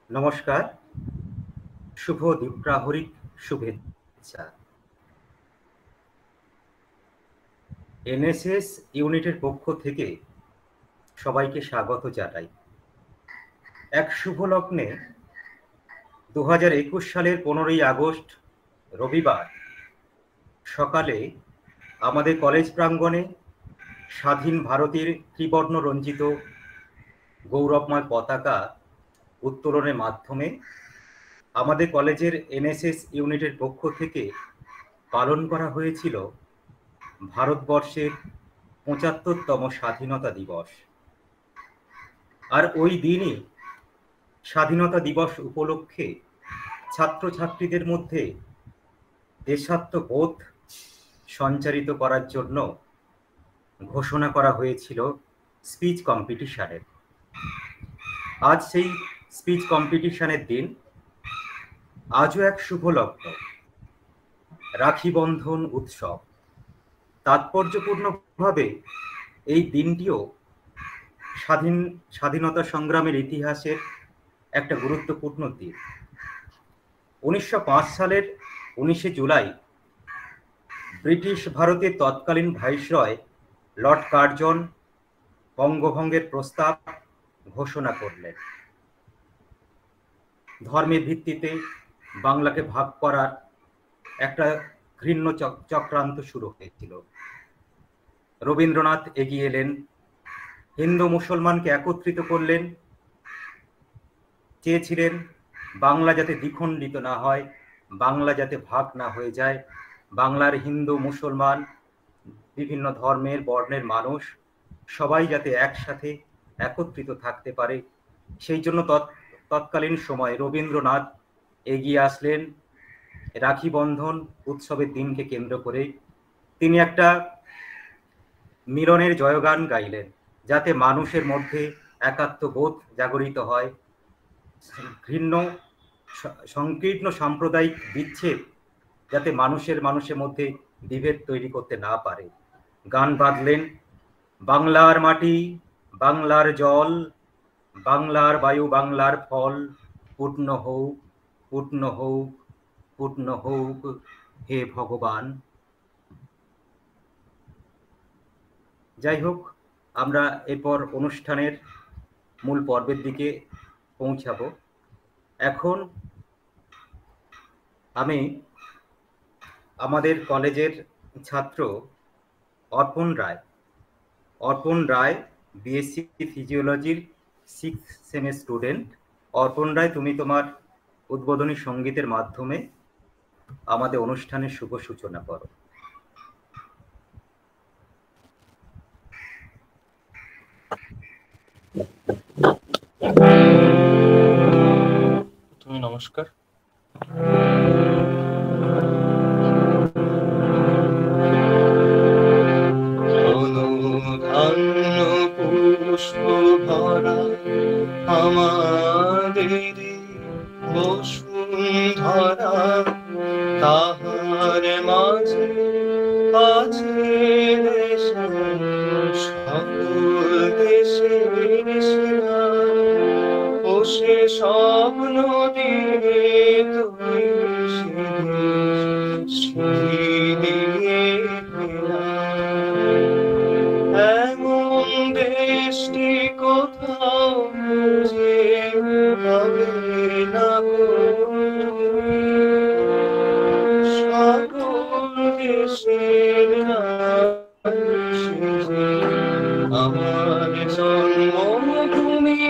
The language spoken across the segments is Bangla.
নমস্কার, শুভ দ্বীপ্রাহরিক শুভেচ্ছা। এনএসএস ইউনিটের পক্ষ থেকে সবাইকে স্বাগত জানাই। এক শুভ লগ্নে 2021 সালের 15ই আগস্ট রবিবার সকালে আমাদের কলেজ প্রাঙ্গণে স্বাধীন ভারতের ত্রিবর্ণ রঞ্জিত গৌরবময় পতাকা উত্তোলনের মাধ্যমে আমাদের কলেজের এনএসএস ইউনিটের পক্ষ থেকে পালন করা হয়েছিল ভারতবর্ষের 75তম স্বাধীনতা দিবস। আর ওই দিনই স্বাধীনতা দিবস উপলক্ষে ছাত্রছাত্রীদের মধ্যে দেশাত্মবোধ সঞ্চারিত করার জন্য ঘোষণা করা হয়েছিল স্পিচ কম্পিটিশনের। আজ সেই স্পিচ কম্পিটিশনের দিন। আজও এক শুভ লগ্ন, রাখি বন্ধন উৎসব। তাৎপর্যপূর্ণভাবে এই দিনটিও স্বাধীনতা সংগ্রামের ইতিহাসের একটা গুরুত্বপূর্ণ দিন। 1905 সালের 19শে জুলাই ব্রিটিশ ভারতের তৎকালীন ভাইসরয় লর্ড কার্জন বঙ্গভঙ্গের প্রস্তাব ঘোষণা করলেন। ধর্মের ভিত্তিতে বাংলাকে ভাগ করার একটা ঘৃণ্য চক্রান্ত শুরু হয়েছিল। রবীন্দ্রনাথ এগিয়ে এলেন, হিন্দু মুসলমানকে একত্রিত করলেন, চেয়েছিলেন বাংলা যাতে দ্বিখণ্ডিত না হয়, বাংলা যাতে ভাগ না হয়ে যায়, বাংলার হিন্দু মুসলমান বিভিন্ন ধর্মের বর্ণের মানুষ সবাই যাতে একসাথে একত্রিত থাকতে পারে। সেই জন্য তৎকালীন সময়ে রবীন্দ্রনাথ এগিয়ে আসলেন। রাখি বন্ধন উৎসবের দিনকে কেন্দ্র করে তিনি একটা মিলনের জয়গান গাইলেন, যাতে মানুষের মধ্যে একাত্মবোধ জাগরিত হয়, ঘৃণ্য সংকীর্ণ সাম্প্রদায়িক বিচ্ছেদ যাতে মানুষের মধ্যে বিভেদ তৈরি করতে না পারে। গান বাঁধলেন, বাংলার মাটি, বাংলার জল, বাংলার বায়ু, বাংলার ফল, পূর্ণ হোক, পূর্ণ হোক, পূর্ণ হোক হে ভগবান। যাই হোক, আমরা এরপর অনুষ্ঠানের মূল পর্বের দিকে পৌঁছাবো। এখন আমি আমাদের কলেজের ছাত্র অর্পণ রায় বিএসসি ফিজিওলজির 6th সেমের স্টুডেন্ট। অর্পণ রায়, তুমি তোমার উদ্বোধনী সঙ্গীতের মাধ্যমে আমাদের অনুষ্ঠানের শুভ সূচনা করো। তুমি নমস্কার। পুষ্প ভরা আমাদের বসুন্ধরা, তাহার মাঝে আছে সকল দেশের সীমা, ও সে স্বপ্ন দিয়ে দিয়ে এমন দেশটি কোথাও যে হবে না, সকল দেশের আমার জন্মভূমি,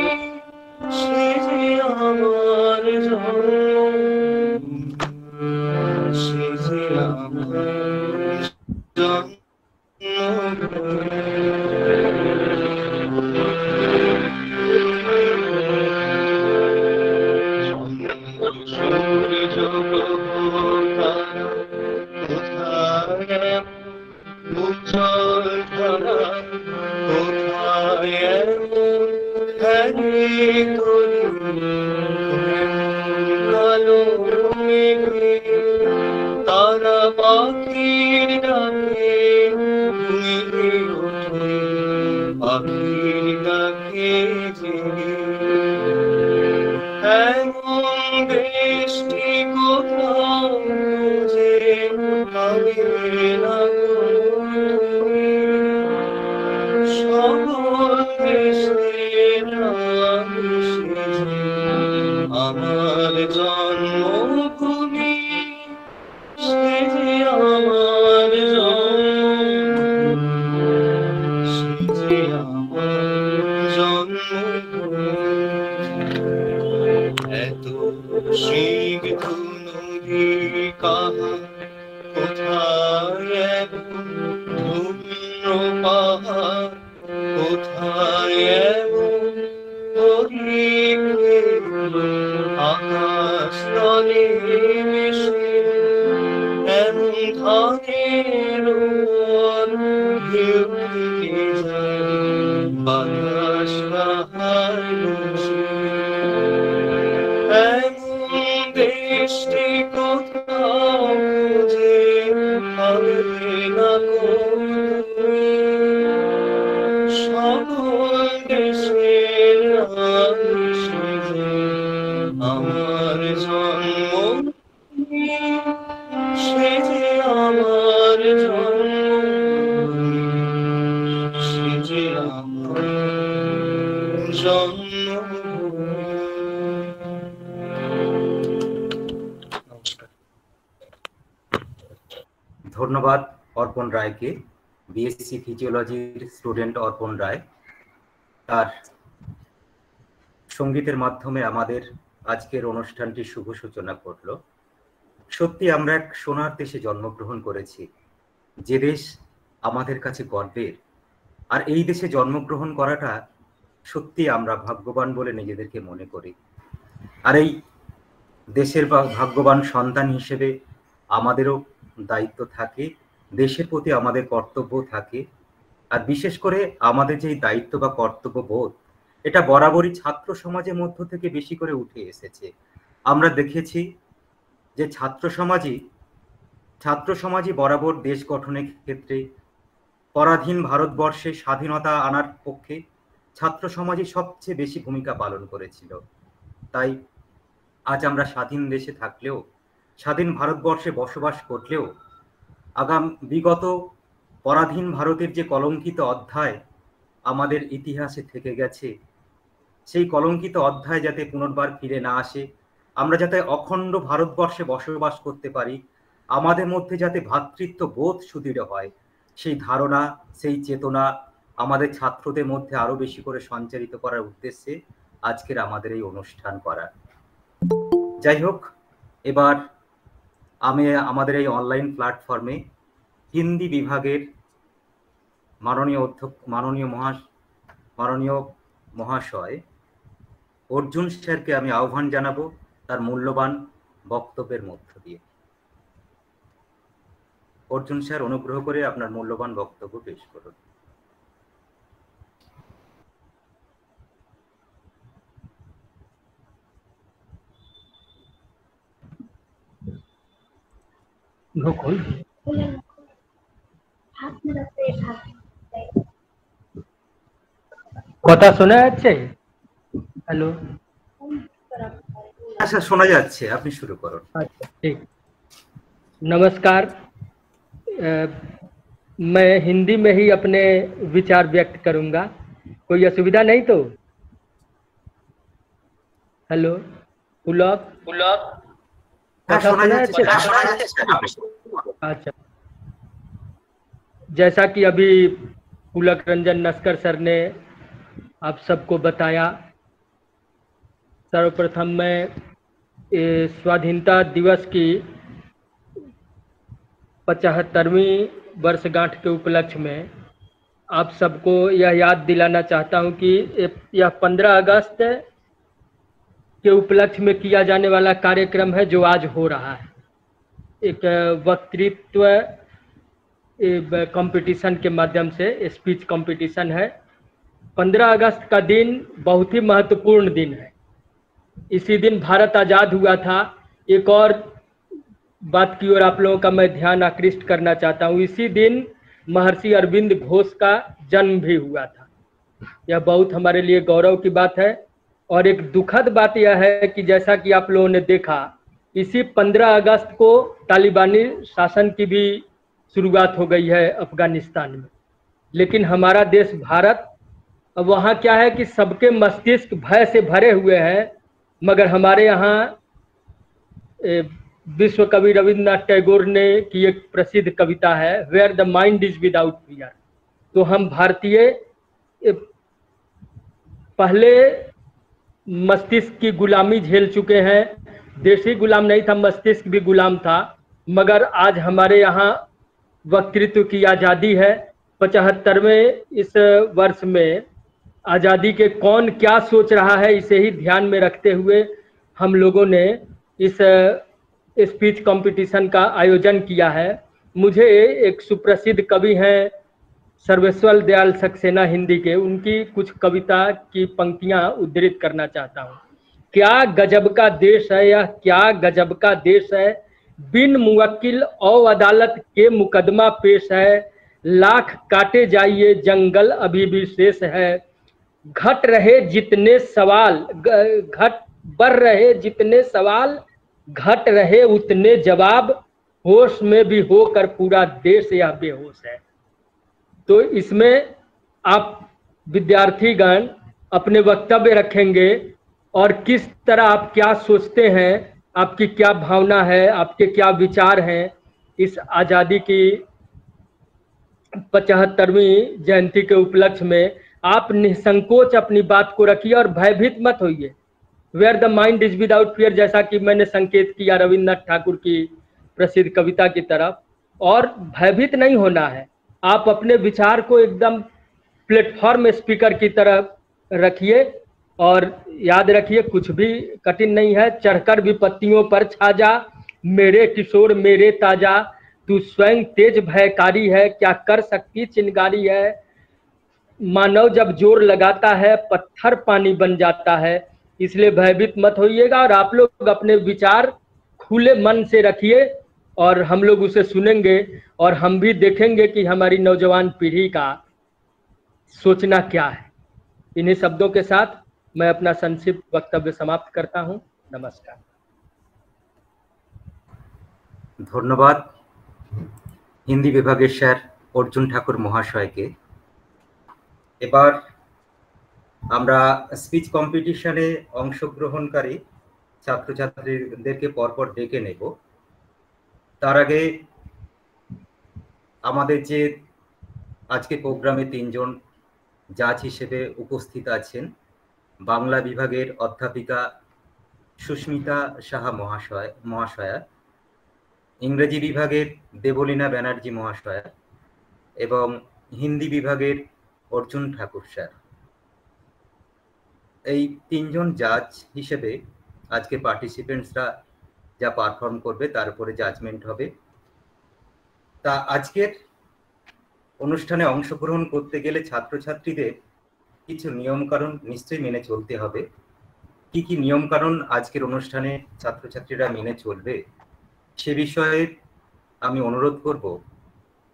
সে যে আমার জন্মভূমি, সে যে আমার তারা পাখির ডাকে ঘুমিয়ে ওঠে, পাখির ডাকে জেগে না সকল দেশের রানী সেজে আমার জন্মভূমি সে যে আমার এত স্নিগ্ধ নদী কাহা কোথায় ধূম্র পাহাড় কোথায় এমন আকাশ তলে মিশে এমন ধানের ঢেউ বাতাস বাহার এমন দেশটি কোথাও খুঁজে পাবে না সকল দেশের রানী সেজে আমার জন্ম সে যে আমার জন্ম সে যে আমার জন্ম। ধন্যবাদ অর্পণ রায়কে, বিএসসি ফিজিওলজির স্টুডেন্ট অর্পণ রায় তার সঙ্গীতের মাধ্যমে আমাদের আজকের অনুষ্ঠানটির শুভ সূচনা করলো। সত্যি আমরা এক সোনার দেশে জন্মগ্রহণ করেছি, যে দেশ আমাদের কাছে গর্বের। আর এই দেশে জন্মগ্রহণ করাটা সত্যি আমরা ভাগ্যবান বলে নিজেদেরকে মনে করি। আর এই দেশের ভাগ্যবান সন্তান হিসেবে আমাদেরও দায়িত্ব থাকে, দেশের প্রতি আমাদের কর্তব্য থাকে। আর বিশেষ করে আমাদের যে দায়িত্ব বা কর্তব্য বোধ, এটা বরাবরই ছাত্র সমাজের মধ্য থেকে বেশি করে উঠে এসেছে। আমরা দেখেছি যে ছাত্র সমাজই বরাবর দেশ গঠনের ক্ষেত্রে, পরাধীন ভারতবর্ষে স্বাধীনতা আনার পক্ষে ছাত্র সমাজই সবচেয়ে বেশি ভূমিকা পালন করেছিল। তাই আজ আমরা স্বাধীন দেশে থাকলেও, স্বাধীন ভারতবর্ষে বসবাস করলেও বিগত পরাধীন ভারতের যে কলঙ্কিত অধ্যায় আমাদের ইতিহাসে থেকে গেছে, সেই কলঙ্কিত অধ্যায় যাতে পুনর্বার ফিরে না আসে, আমরা যাতে অখণ্ড ভারতবর্ষে বসবাস করতে পারি, আমাদের মধ্যে যাতে ভ্রাতৃত্ব বোধ সুদৃঢ় হয়, সেই ধারণা, সেই চেতনা আমাদের ছাত্রদের মধ্যে আরো বেশি করে সঞ্চারিত করার উদ্দেশ্যে আজকের আমাদের এই অনুষ্ঠান করা। যাই হোক, এবার আমি আমাদের এই অনলাইন প্ল্যাটফর্মে হিন্দি বিভাগের মাননীয় মহাশয় অর্জুন স্যারকে আমি আহ্বান জানাবো তার মূল্যবান বক্তব্যের মধ্য দিয়ে। অর্জুন স্যার, অনুগ্রহ করে আপনার মূল্যবান বক্তব্য পেশ করুন। কথা শোনা যাচ্ছে? হ্যালো, আচ্ছা, শোনা যাচ্ছে, আপনি শুরু করুন। अच्छा ठीक। नमस्कार, मैं हिंदी में ही अपने विचार व्यक्त करूंगा, कोई असुविधा नहीं तो? हेलो, पुलक अच्छा, जैसा कि अभी पुलक रंजन नस्कर सर ने आप सबको बताया, सर्वप्रथम मैं स्वाधीनता दिवस की 75वीं वर्षगांठ के उपलक्ष्य में आप सबको यह याद दिलाना चाहता हूं कि यह 15 अगस्त के उपलक्ष्य में किया जाने वाला कार्यक्रम है जो आज हो रहा है। एक वक्तृत्व कंपटीशन के माध्यम से स्पीच कंपटीशन है। 15 अगस्त का दिन बहुत ही महत्वपूर्ण दिन है। इसी दिन भारत आज़ाद हुआ था। एक और बात की ओर आप लोगों का मैं ध्यान आकृष्ट करना चाहता हूँ, इसी दिन महर्षि अरविंद घोष का जन्म भी हुआ था। यह बहुत हमारे लिए गौरव की बात है। और एक दुखद बात यह है कि जैसा कि आप लोगों ने देखा, इसी 15 अगस्त को तालिबानी शासन की भी शुरुआत हो गई है अफगानिस्तान में। लेकिन हमारा देश भारत, अब वहाँ क्या है कि सबके मस्तिष्क भय से भरे हुए हैं, मगर हमारे यहाँ विश्व कवि रविन्द्रनाथ टैगोर ने की एक प्रसिद्ध कविता है, where the mind is without fear. तो हम भारतीय पहले मस्तिष्क की गुलामी झेल चुके हैं। देश ही गुलाम नहीं था, मस्तिष्क भी गुलाम था, मगर आज हमारे यहाँ वक्तृत्व की आज़ादी है। 75वें इस वर्ष में आज़ादी के कौन क्या सोच रहा है, इसे ही ध्यान में रखते हुए हम लोगों ने इस स्पीच कंपटीशन का आयोजन किया है। मुझे एक सुप्रसिद्ध कवि हैं सर्वेश्वर दयाल सक्सेना हिंदी के, उनकी कुछ कविता की पंक्तियां उद्धृत करना चाहता हूँ। क्या गजब का देश है यह, क्या गजब का देश है, बिन मुवक्किल और अदालत के मुकदमा पेश है, लाख काटे जाइए जंगल अभी भी शेष है, घट रहे जितने सवाल घट बढ़ रहे जितने सवाल, घट रहे उतने जवाब, होश में भी होकर पूरा देश यह बेहोश है। तो इसमें आप विद्यार्थीगण अपने वक्तव्य रखेंगे और किस तरह आप क्या सोचते हैं, आपकी क्या भावना है, आपके क्या विचार हैं इस आज़ादी की 75वीं जयंती के उपलक्ष्य में। आप निसंकोच अपनी बात को रखिए और भयभीत मत होइए। Where the mind is without fear, जैसा कि मैंने संकेत किया रविन्द्रनाथ ठाकुर की प्रसिद्ध कविता की तरफ, और भयभीत नहीं होना है। आप अपने विचार को एकदम प्लेटफॉर्म स्पीकर की तरह रखिए और याद रखिए कुछ भी कठिन नहीं है। चढ़कर विपत्तियों पर छा जा मेरे किशोर मेरे ताजा, तू स्वयं तेज भयकारी है, क्या कर सकती चिंगारी है, मानव जब जोर लगाता है पत्थर पानी बन जाता है। इसलिए भयभीत मत होइएगा और आप लोग अपने विचार खुले मन से रखिए और हम लोग उसे सुनेंगे और हम भी देखेंगे कि हमारी नौजवान पीढ़ी का सोचना क्या है। इन्हीं शब्दों के साथ मैं अपना संक्षिप्त वक्तव्य समाप्त करता हूं। नमस्कार। ধন্যবাদ হিন্দি বিভাগের স্যার অর্জুন ঠাকুর মহাশয়কে। এবার আমরা স্পিচ কম্পিটিশনে অংশগ্রহণকারী ছাত্রছাত্রীদেরকে পরপর ডেকে নেব। তার আগে আমাদের যে আজকে প্রোগ্রামে 3 জন জাজ হিসেবে উপস্থিত আছেন, বাংলা বিভাগের অধ্যাপিকা সুস্মিতা সাহা মহাশয়া, ইংরেজি বিভাগের দেবলীনা ব্যানার্জি মহাশয়া এবং হিন্দি বিভাগের অর্জুন ঠাকুর স্যার। এই 3 জন জাজ হিসেবে আজকে পার্টিসিপেন্টসরা যা পারফর্ম করবে তার উপরে জাজমেন্ট হবে। তা আজকের অনুষ্ঠানে অংশগ্রহণ করতে গেলে ছাত্রছাত্রীদের কিছু নিয়মকানুন নিশ্চয়ই মেনে চলতে হবে। কি কি নিয়মকানুন আজকের অনুষ্ঠানে ছাত্রছাত্রীরা মেনে চলবে সে বিষয়ে আমি অনুরোধ করব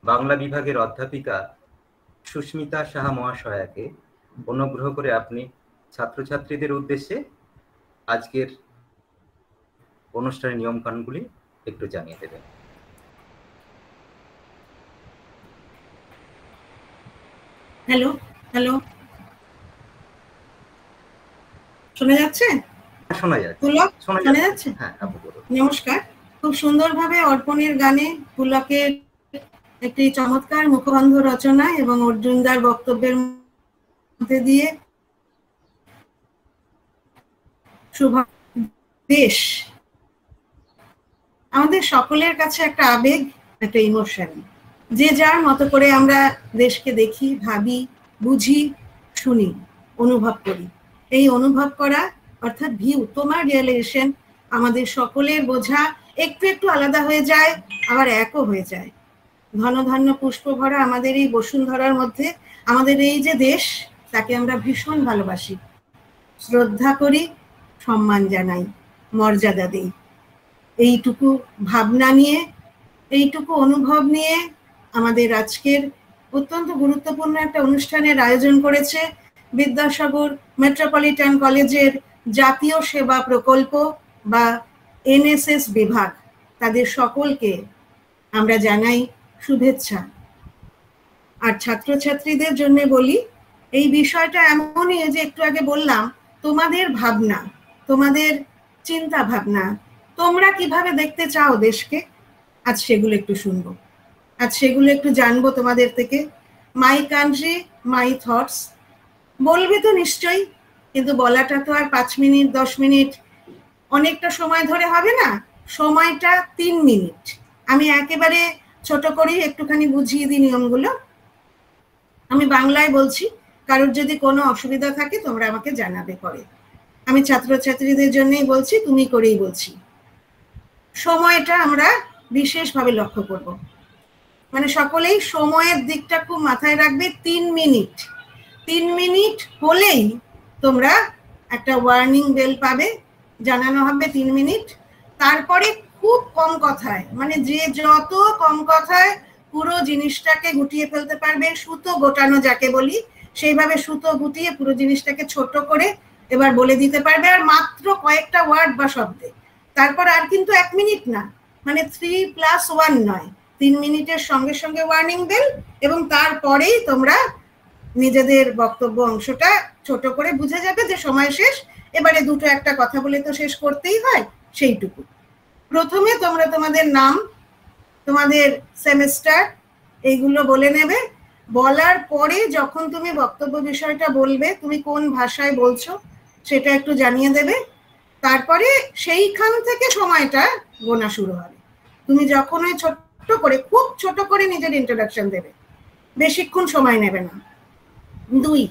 বাংলা বিভাগের অধ্যাপিকা সুস্মিতা সাহা মহাশয়াকে। অনুগ্রহ করে আপনি ছাত্রছাত্রীদের উদ্দেশ্যে আজকের অনুষ্ঠানের নিয়মকানুনগুলি একটু জানিয়ে দেবেন। হ্যালো হ্যালো, শোনা যাচ্ছে? শোনা যাচ্ছে। শোনা যাচ্ছে? হ্যাঁ, আপনি বলুন। নমস্কার। খুব সুন্দরভাবে অর্পণের গানে পুলকের একটি চমৎকার মুখবন্ধ রচনা এবং অর্জুনদার বক্তব্যের মধ্যে দিয়ে দেশ আমাদের সকলের কাছে একটা আবেগ, একটা ইমোশন। যে যার মতো করে আমরা দেশকে দেখি, ভাবি, বুঝি, শুনি, অনুভব করি। এই অনুভব করা অর্থাৎ ভিউ, তোমার রিয়েলাইজেশন, আমাদের সকলের বোঝা একটু একটু আলাদা হয়ে যায়, আবার একও হয়ে যায়। ঘন ধন্য পুষ্প ভরা আমাদের এই বসুন্ধরার মধ্যে আমাদের এই যে দেশ, তাকে আমরা ভীষণ ভালোবাসি, শ্রদ্ধা করি, সম্মান জানাই, মর্যাদা দিই। এইটুকু ভাবনা নিয়ে, এইটুকু অনুভব নিয়ে আমাদের আজকের অত্যন্ত গুরুত্বপূর্ণ একটা অনুষ্ঠানের আয়োজন করেছে বিদ্যাসাগর মেট্রোপলিটন কলেজের জাতীয় সেবা প্রকল্প বা এনএসএস বিভাগ। তাদের সকলকে আমরা জানাই শুভেচ্ছা। আর ছাত্রছাত্রীদের জন্য বলি, এই বিষয়টা এমনই যে একটু আগে বললাম, তোমাদের ভাবনা, তোমাদের চিন্তা ভাবনা, তোমরা কিভাবে দেখতে চাও দেশকে, আজ সেগুলো একটু শুনবো, আজ সেগুলো একটু জানবো তোমাদের থেকে। মাই কান্ট্রি মাই থটস বলবে তো নিশ্চয়ই, কিন্তু বলাটা তো আর 5 মিনিট 10 মিনিট অনেকটা সময় ধরে হবে না, সময়টা 3 মিনিট। আমি একেবারে ছোট করেই একটুখানি বুঝিয়ে দিই নিয়মগুলো। আমি বাংলায় বলছি, কারোর যদি কোনো অসুবিধা থাকে তোমরা আমাকে জানাবে পরে। আমি ছাত্রছাত্রীদের জন্যই বলছি, তুমি করেই বলছি। সময়টা আমরা বিশেষভাবে লক্ষ্য করব, মানে সকলেই সময়ের দিকটা খুব মাথায় রাখবে। 3 মিনিট, 3 মিনিট হলেই তোমরা একটা ওয়ার্নিং বেল পাবে, জানানো হবে 3 মিনিট। তারপরে খুব কম কথায়, মানে যে যত কম কথায় পুরো জিনিসটাকে গুটিয়ে ফেলতে পারবে, সুতো গোটানো যাকে বলি, সেইভাবে সুতো গুটিয়ে পুরো জিনিসটাকে ছোট করে এবার বলে দিতে পারবে, আর মাত্র কয়েকটা ওয়ার্ড বা শব্দে। তারপর আর কিন্তু 1 মিনিট না, মানে 3+1 নয়, 3 মিনিটের সঙ্গে সঙ্গে ওয়ার্নিং বেল, এবং তারপরেই তোমরা নিজেদের বক্তব্য অংশটা ছোট করে বুঝে যাবে যে সময় শেষ, এবারে দুটো একটা কথা বলে তো শেষ করতেই হয়, সেইটুকু। প্রথমে তোমরা তোমাদের নাম, তোমাদের সেমেস্টার, এইগুলো বলে নেবে। বলার পরে যখন তুমি বক্তব্য বিষয়টা বলবে, তুমি কোন ভাষায় বলছো সেটা একটু জানিয়ে দেবে। তারপরে সেইখান থেকে সময়টা গোনা শুরু হবে। তুমি যখন ওই ছোট্ট করে, খুব ছোট করে নিজের ইন্ট্রোডাকশন দেবে, বেশিক্ষণ সময় নেবে না। 2,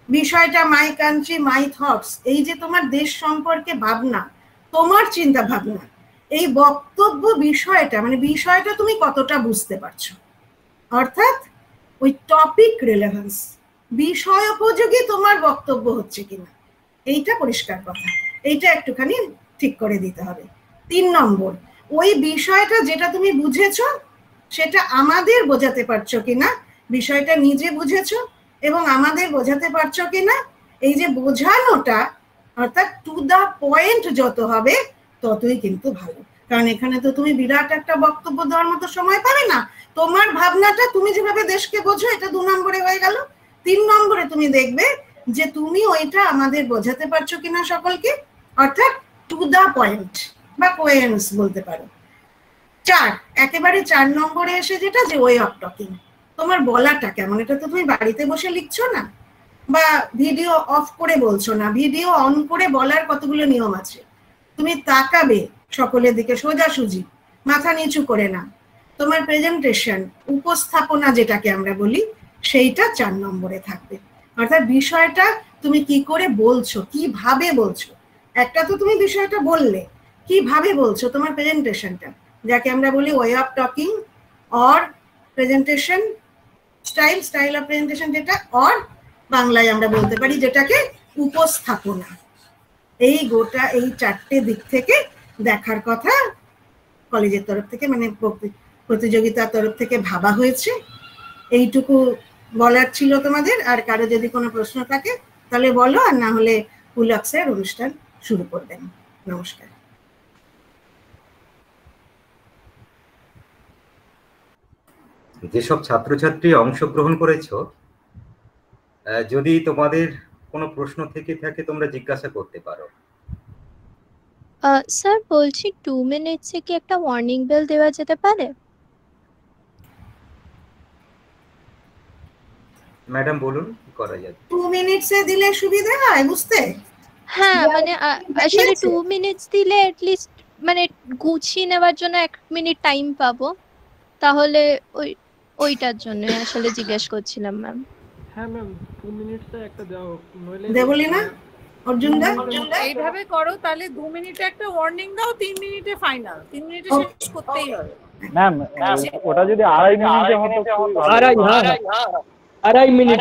বিষয়টা মাই কান্ট্রি মাই থটস, এই যে তোমার দেশ সম্পর্কে ভাবনা, তোমার চিন্তা ভাবনা, এই বক্তব্য বিষয়টা, মানে বিষয়টা তুমি কতটা বুঝতে পারছো, অর্থাৎ ওই টপিক রিলেভেন্স, বিষয় উপযোগী তোমার বক্তব্য হচ্ছে কিনা, এইটা পরিষ্কার কথা, এইটা একটুখানি ঠিক করে দিতে হবে। 3 নম্বর, ওই বিষয়টা যেটা তুমি বুঝেছো সেটা আমাদের বোঝাতে পারছো কিনা, বিষয়টা নিজে বুঝেছো এবং আমাদের বোঝাতে পারছো কিনা। এই যে বোঝানোটা, অর্থাৎ টু দা পয়েন্ট যত হবে ততই কিন্তু ভালো, কারণ এখানে তো তুমি বিরাট একটা বক্তব্য দেওয়ার মতো সময় পাবে না। তোমার ভাবনাটা তুমি যেভাবে দেশকে বোঝো, এটা 2 নম্বরে হয়ে গেল। 3 নম্বরে তুমি দেখবে যে তুমি ওইটা আমাদের বোঝাতে পারছো কিনা সকলকে, অর্থাৎ টু দা পয়েন্ট বা কোয়েন্স বলতে পারো। 4, একেবারে 4 নম্বরে এসে যেটা, যে ওয়ে অফ টকিং, তোমার বলাটা কেমন। এটা তো তুমি বাড়িতে বসে লিখছো না, বা ভিডিও অফ করে বলছো না, ভিডিও অন করে বলার কতগুলো নিয়ম আছে। তুমি তাকাবে সকলের দিকে সোজাসুজি, মাথা নিচু করে না। তোমার প্রেজেন্টেশন, উপস্থাপনা যেটাকে আমরা বলি, সেইটা 4 নম্বরে থাকবে। অর্থাৎ বিষয়টা তুমি কি করে বলছো, কিভাবে বলছো। একটা তো তুমি বিষয়টা বললে, কিভাবে বলছো, তোমার প্রেজেন্টেশনটা, যাকে আমরা বলি way of talking or presentation style, style of presentation যেটা, অর বাংলায় আমরা বলতে পারি যেটাকে উপস্থাপনা। এই গোটা এই 4টে দিক থেকে দেখার কথা কলেজের তরফ থেকে, মানে প্রতিযোগিতার তরফ থেকে ভাবা হয়েছে। এইটুকু বলার ছিল তোমাদের। আর কারো যদি কোনো প্রশ্ন থাকে তাহলে বলো, আর না হলে পুলক স্যার অনুষ্ঠান শুরু করবেন। নমস্কার। যেসব ছাত্রছাত্রী অংশগ্রহণ করেছো, যদি তোমাদের কোনো প্রশ্ন থেকে থাকে তোমরা জিজ্ঞাসা করতে পারো। স্যার বলছি 2 মিনিটসে কি একটা ওয়ার্নিং বেল দেওয়া যেতে পারে? ম্যাডাম বলুন কি করা যাবে। 2 মিনিটসে দিলে সুবিধা হয় বুঝতে। হ্যাঁ, মানে আসলে 2 মিনিটস দিলে এটলিস্ট মানে গুছিয়ে নেওয়ার জন্য 1 মিনিট টাইম পাবো, তাহলে ওইটার জন্য আসলে জিজ্ঞেস করছিলাম ম্যাম। হ্যাঁ ম্যাম, 2 মিনিটসে একটা দাও, নইলে দেবলি না অর্জুন দা, এইভাবে করো, তাহলে 2 মিনিটে একটা ওয়ার্নিং দাও, 3 মিনিটে ফাইনাল, 3 মিনিটে শেষ করতেই হবে। ম্যাম ওটা যদি 2.5 মিনিটে হতো, আড়াই, হ্যাঁ 2.5 মিনিট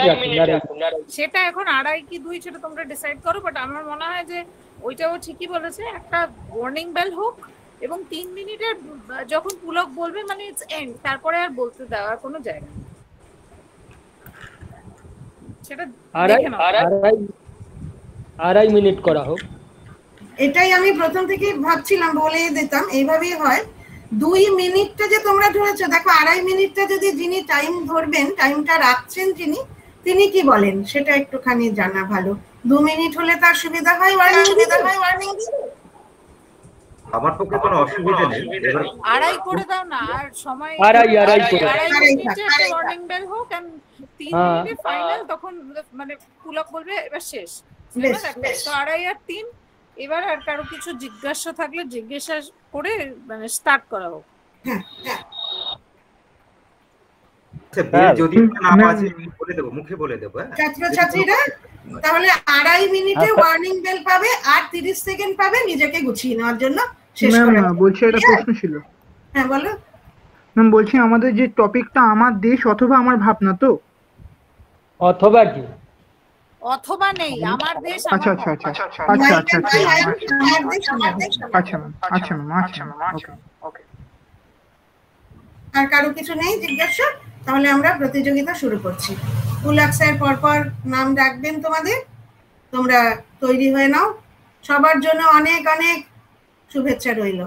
রাখুন। সেটা এখন 2.5 কি 2 সেটা তোমরা ডিসাইড করো, বাট আমার মনে হয় যে ওইটাও ঠিকই বলেছে, একটা ওয়ার্নিং বেল হোক, এবং 3 মিনিটের যখন পুলক বলবে মানে ইটস এন্ড, তারপরে আর বলতে দেওয়ার কোনো জায়গা নেই। সেটা দেখে নাও। 2.5 মিনিট করা হোক। এটাই আমি প্রথম থেকে ভাবছিলাম, বলেই দিতাম এইভাবেই হয় 2 মিনিটটা যে তোমরা ধরেছো, দেখো 2.5 মিনিটটা যদি যিনি টাইম ধরবেন, টাইমটা রাখছেন যিনি, তিনি কি বলেন সেটা একটুখানি জানা ভালো। 2 মিনিট হলে তার সুবিধা হয় ওয়ার্নিং। আমার পক্ষে কোনো অসুবিধা নেই। এবার 2.5 করে দাও না, আর সময় আড়াই করে। 2.5 মিনিটে একটা ওয়ার্নিং বেল হোক, এন্ড 3 মিনিটে ফাইনাল, তখন মানে পুলক বলবে এবার শেষ। তো 2.5 আর 3, এবার আর কারো কিছু জিজ্ঞাসা থাকলে জিজ্ঞাসা করে মানে স্টার্ট করা হোক। যদি নাম আছে বলে দেবো, মুখে বলে দেবো। ছাত্রছাত্রীরা তাহলে 2.5 মিনিটে ওয়ার্নিং বেল পাবে, আর 30 সেকেন্ড পাবে নিজেকে গুছিয়ে নেওয়ার জন্য। বলছি একটা প্রশ্ন ছিল। হ্যাঁ বলো ম্যাম। বলছি আমাদের যে টপিকটা আমার দেশ অথবা আমার ভাবনা, তো অথবা কি অথবা নেই, আমার দেশ আচ্ছা আমার আচ্ছা আচ্ছা ভাবনা। আচ্ছা আচ্ছা আচ্ছা আচ্ছা ম্যাম ওকে। আর কারো কিছু নেই জিজ্ঞাসা? তাহলে আমরা প্রতিযোগিতা শুরু করছি। পুলক স্যার পরপর নাম ডাকবেন তোমাদের, তোমরা তৈরি হয়ে নাও। সবার জন্য অনেক অনেক শুভেচ্ছা রইল।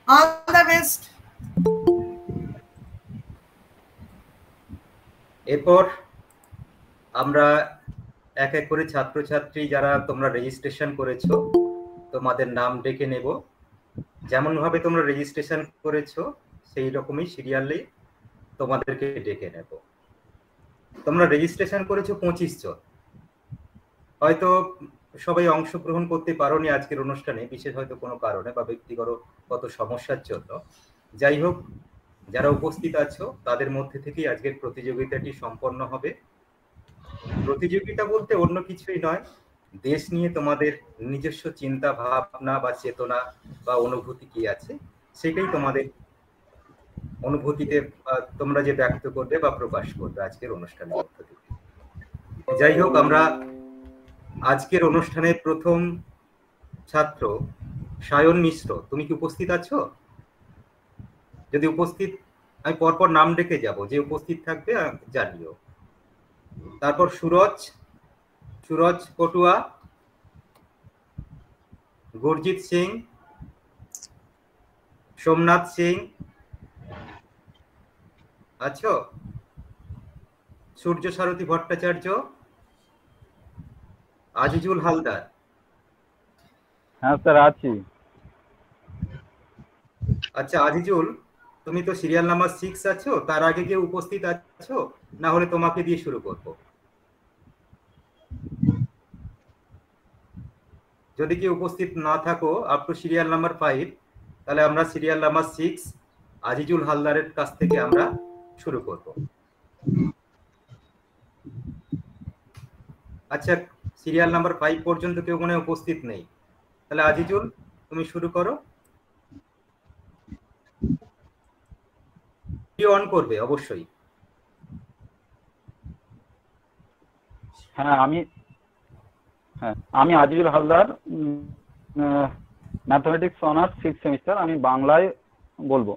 All the best. এরপর আমরা এক এক করে ছাত্রছাত্রী যারা তোমরা রেজিস্ট্রেশন করেছো তোমাদের নাম ডেকে নেব। যেমন ভাবে তোমরা রেজিস্ট্রেশন করেছো সেই রকমই সিরিয়ালে তোমাদেরকে ডেকে নেব। তোমরা রেজিস্ট্রেশন করেছো 25 জন। হয়তো সবাই অংশগ্রহণ করতে পারোনি আজকের অনুষ্ঠানে, বিশেষ হয়তো কোনো কারণে বা ব্যক্তিগত সমস্যার জন্য। যাই হোক, যারা উপস্থিত আছো তাদের মধ্যে থেকেই আজকের প্রতিযোগিতাটি সম্পন্ন হবে। প্রতিযোগিতা বলতে অন্য কিছুই নয়, দেশ নিয়ে তোমাদের নিজস্ব চিন্তা ভাবনা বা চেতনা বা অনুভূতি কি আছে সেটাই তোমাদের অনুভূতিতে তোমরা যে ব্যক্ত করবে বা প্রকাশ করবে আজকের অনুষ্ঠানের মধ্য থেকে। যাই হোক, আমরা আজকের অনুষ্ঠানের প্রথম ছাত্র সায়ন মিশ্র, তুমি কি উপস্থিত আছো? যদি উপস্থিত, আমি পরপর নাম ডেকে যাব, যে উপস্থিত থাকবে জানিও। তারপর সুরজ পটুয়া, গুরজিৎ সিং, সোমনাথ সিং আছো? সূর্য সারথী ভট্টাচার্য, আজিজুল হালদার। হ্যাঁ স্যার আছি। আচ্ছা আজিজুল, তুমি তো সিরিয়াল নাম্বার 6 আছো, তার আগে কেউ উপস্থিত আছো? না হলে তোমাকে দিয়ে শুরু করব। যদি কেউ উপস্থিত না থাকো আপ টু সিরিয়াল নাম্বার 5, তাহলে আমরা সিরিয়াল নাম্বার 6 আজিজুল হালদারের কাছ থেকে আমরা শুরু করব। আচ্ছা, সিরিয়াল নাম্বার 5 পর্যন্ত কেউ মনে উপস্থিত নেই, তাহলে আজিজুল তুমি শুরু করো। অন করবে অবশ্যই। হ্যাঁ আমি Azizul Haldar, mathematics honours 6th semester. আমি বাংলায় বলবো।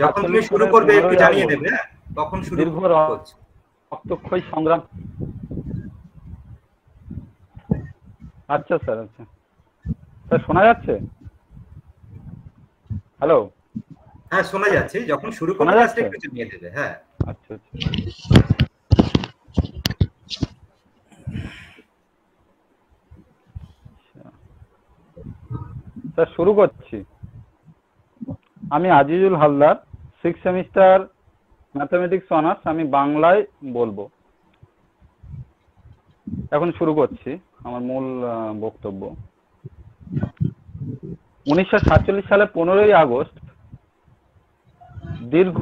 যখন তুমি শুরু করবে একটু জানিয়ে দেবে কখন শুরু দীর্ঘ রক্তক্ষয়ী সংগ্রাম। আচ্ছা স্যার, আচ্ছা স্যার শোনা যাচ্ছে? হ্যালো? হ্যাঁ শোনা যাচ্ছে, যখন শুরু করবে একটু জানিয়ে দেবে। হ্যাঁ আচ্ছা আচ্ছা স্যার শুরু করছি। আমি Azizul Haldar, 6th semester, mathematics honours. আমি বাংলায় বলবো। এখন শুরু করছি আমার মূল বক্তব্য। 1947 সালে 15ই আগস্ট দীর্ঘ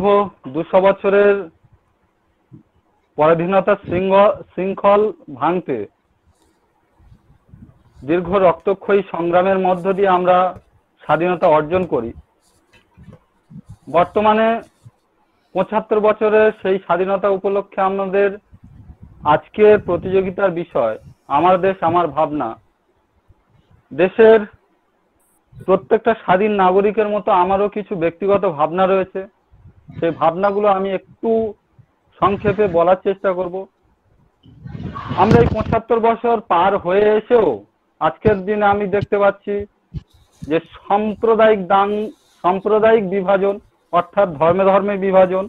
200 বছরের পরাধীনতার শৃঙ্খল ভাঙতে দীর্ঘ রক্তক্ষয়ী সংগ্রামের মধ্য দিয়ে আমরা স্বাধীনতা অর্জন করি। বর্তমানে 75 বছরের সেই স্বাধীনতা উপলক্ষে আমাদের আজকের প্রতিযোগিতার বিষয় আমার দেশ আমার ভাবনা। দেশের প্রত্যেকটা স্বাধীন নাগরিকের মতো আমারও কিছু ব্যক্তিগত ভাবনা রয়েছে। সেই ভাবনাগুলো আমি একটু সংক্ষেপে বলার চেষ্টা করব। আমরা এই 75 বছর পার হয়ে এসেও আজকের দিনে আমি দেখতে পাচ্ছি যে সাম্প্রদায়িক বিভাজন, অর্থাৎ ধর্মে ধর্মে বিভাজন,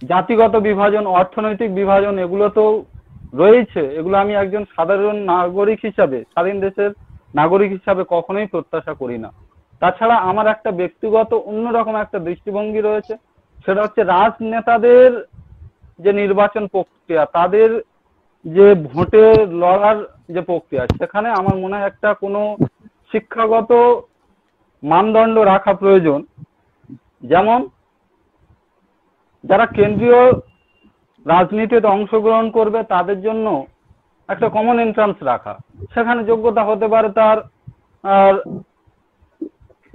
জাতিগত বিভাজন, অর্থনৈতিক বিভাজন, এগুলো তো রয়েছে। এগুলো আমি একজন সাধারণ নাগরিক হিসাবে, স্বাধীন দেশের নাগরিক হিসাবে কখনোই প্রত্যাশা করি না। তাছাড়া আমার একটা ব্যক্তিগত অন্যরকম একটা দৃষ্টিভঙ্গি রয়েছে, সেটা হচ্ছে রাজনেতাদের যে নির্বাচন প্রক্রিয়া, তাদের যে ভোটে লড়ার যে প্রক্রিয়া, সেখানে আমার মনে হয় একটা কোনো শিক্ষাগত মানদণ্ড রাখা প্রয়োজন। যেমন যারা কেন্দ্রীয় রাজনীতিতে অংশগ্রহণ করবে তাদের জন্য একটা কমন এন্ট্রান্স রাখা, সেখানে যোগ্যতা হতে পারে তার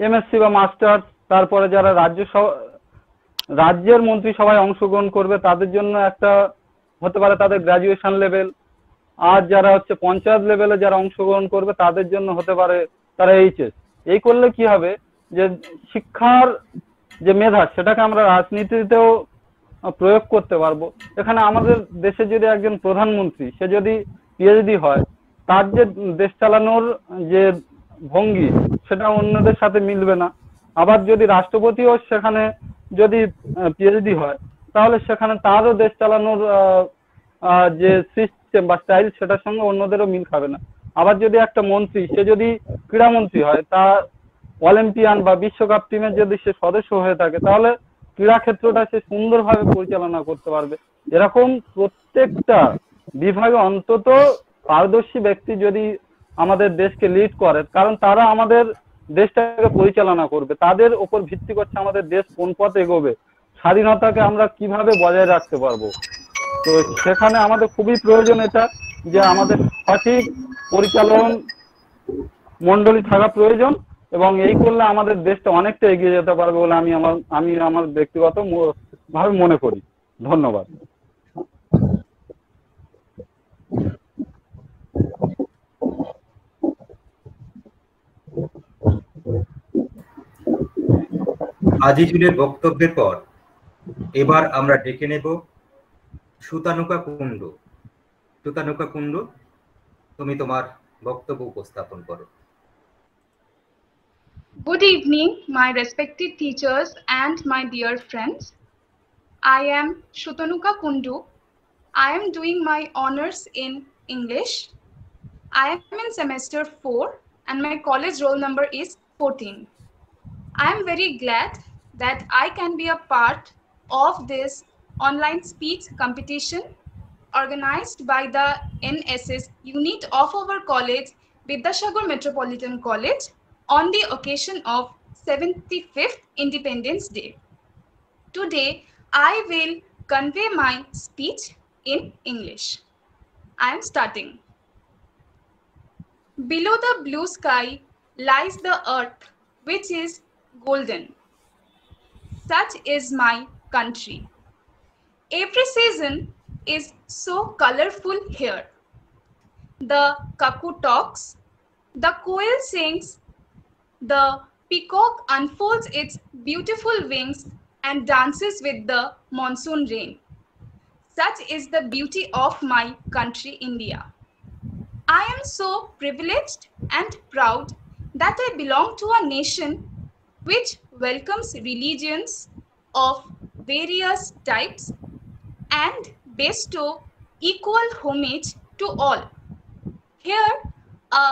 এমএসসি বা মাস্টার্স। তারপরে যারা রাজ্যের মন্ত্রিসভায় অংশগ্রহণ করবে তাদের জন্য একটা হতে পারে তাদের গ্রাজুয়েশন লেভেল, আর যারা হচ্ছে পঞ্চায়েত লেভেলে যারা অংশগ্রহণ করবে তাদের জন্য হতে পারে তারা এইচএস। এই করলে কি হবে যে শিক্ষার যে মেধা সেটাকে আমরা রাজনীতিতেও প্রয়োগ করতে পারবো। এখানে আমাদের দেশে যদি একজন প্রধানমন্ত্রী সে যদি পিএইচডি হয়, তার যে দেশ চালানোর যে ভঙ্গি সেটা অন্যদের সাথে মিলবে না। আবার যদি রাষ্ট্রপতিও সেখানে যদি পিএইচডি হয়, তাহলে সেখানে তারও দেশ চালানোর যে সিস্টেম বা স্টাইল সেটার সঙ্গে অন্যদেরও মিল খাবে না। আবার যদি একটা মন্ত্রী সে যদি ক্রীড়ামন্ত্রী হয়, তা অলিম্পিয়ান বা বিশ্বকাপ টিমের যদি সে সদস্য হয়ে থাকে, তাহলে ক্রীড়া ক্ষেত্রটা সে সুন্দরভাবে পরিচালনা করতে পারবে। এরকম প্রত্যেকটা বিভাগে অন্তত পারদর্শী ব্যক্তি যদি আমাদের দেশকে লিড করে, কারণ তারা আমাদের দেশটাকে পরিচালনা করবে, তাদের উপর ভিত্তি করছে আমাদের দেশ কোন পথে এগোবে, স্বাধীনতাকে আমরা কিভাবে বজায় রাখতে পারবো। তো সেখানে আমাদের খুবই প্রয়োজন এটা, যে আমাদের সঠিক পরিচালন মন্ডলী থাকা প্রয়োজন, এবং এই করলে আমাদের দেশটা অনেকটা এগিয়ে যেতে পারবে বলে আমি আমার ব্যক্তিগত ভাবে মনে করি। ধন্যবাদ। আজিজুলের বক্তব্যের পর এবার আমরা ডেকে নেব সুতানুকা কুণ্ডু। সুতানুকা কুণ্ডু, তুমি তোমার বক্তব্য উপস্থাপন করো। Good evening, my respected teachers and my dear friends. I am Shutanuka Kundu. I am doing my honors in English. I am in semester 4 and my college roll number is 14. I am very glad that I can be a part of this online speech competition organized by the NSS unit of our college, Vidyasagar Metropolitan College, on the occasion of 75th Independence Day. Today, I will convey my speech in English. I am starting. Below the blue sky lies the earth, which is golden. Such is my country. Every season is so colorful here. The cuckoo talks, the quail sings, the peacock unfolds its beautiful wings and dances with the monsoon rain. Such is the beauty of my country, India. I am so privileged and proud that I belong to a nation which welcomes religions of various types and bestow equal homage to all. Here, a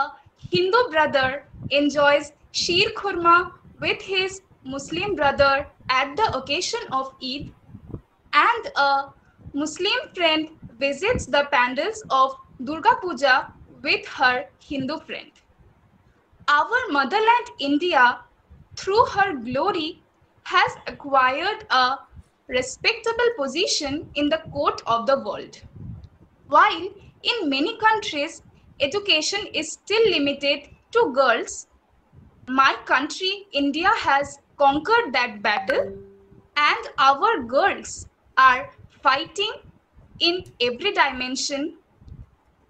Hindu brother enjoys Sheer Khurma with his Muslim brother at the occasion of Eid, and a Muslim friend visits the pandals of Durga Puja with her Hindu friend. Our motherland India, through her glory, has acquired a respectable position in the court of the world. While in many countries, education is still limited to girls, my country, India, has conquered that battle, and our girls are fighting in every dimension,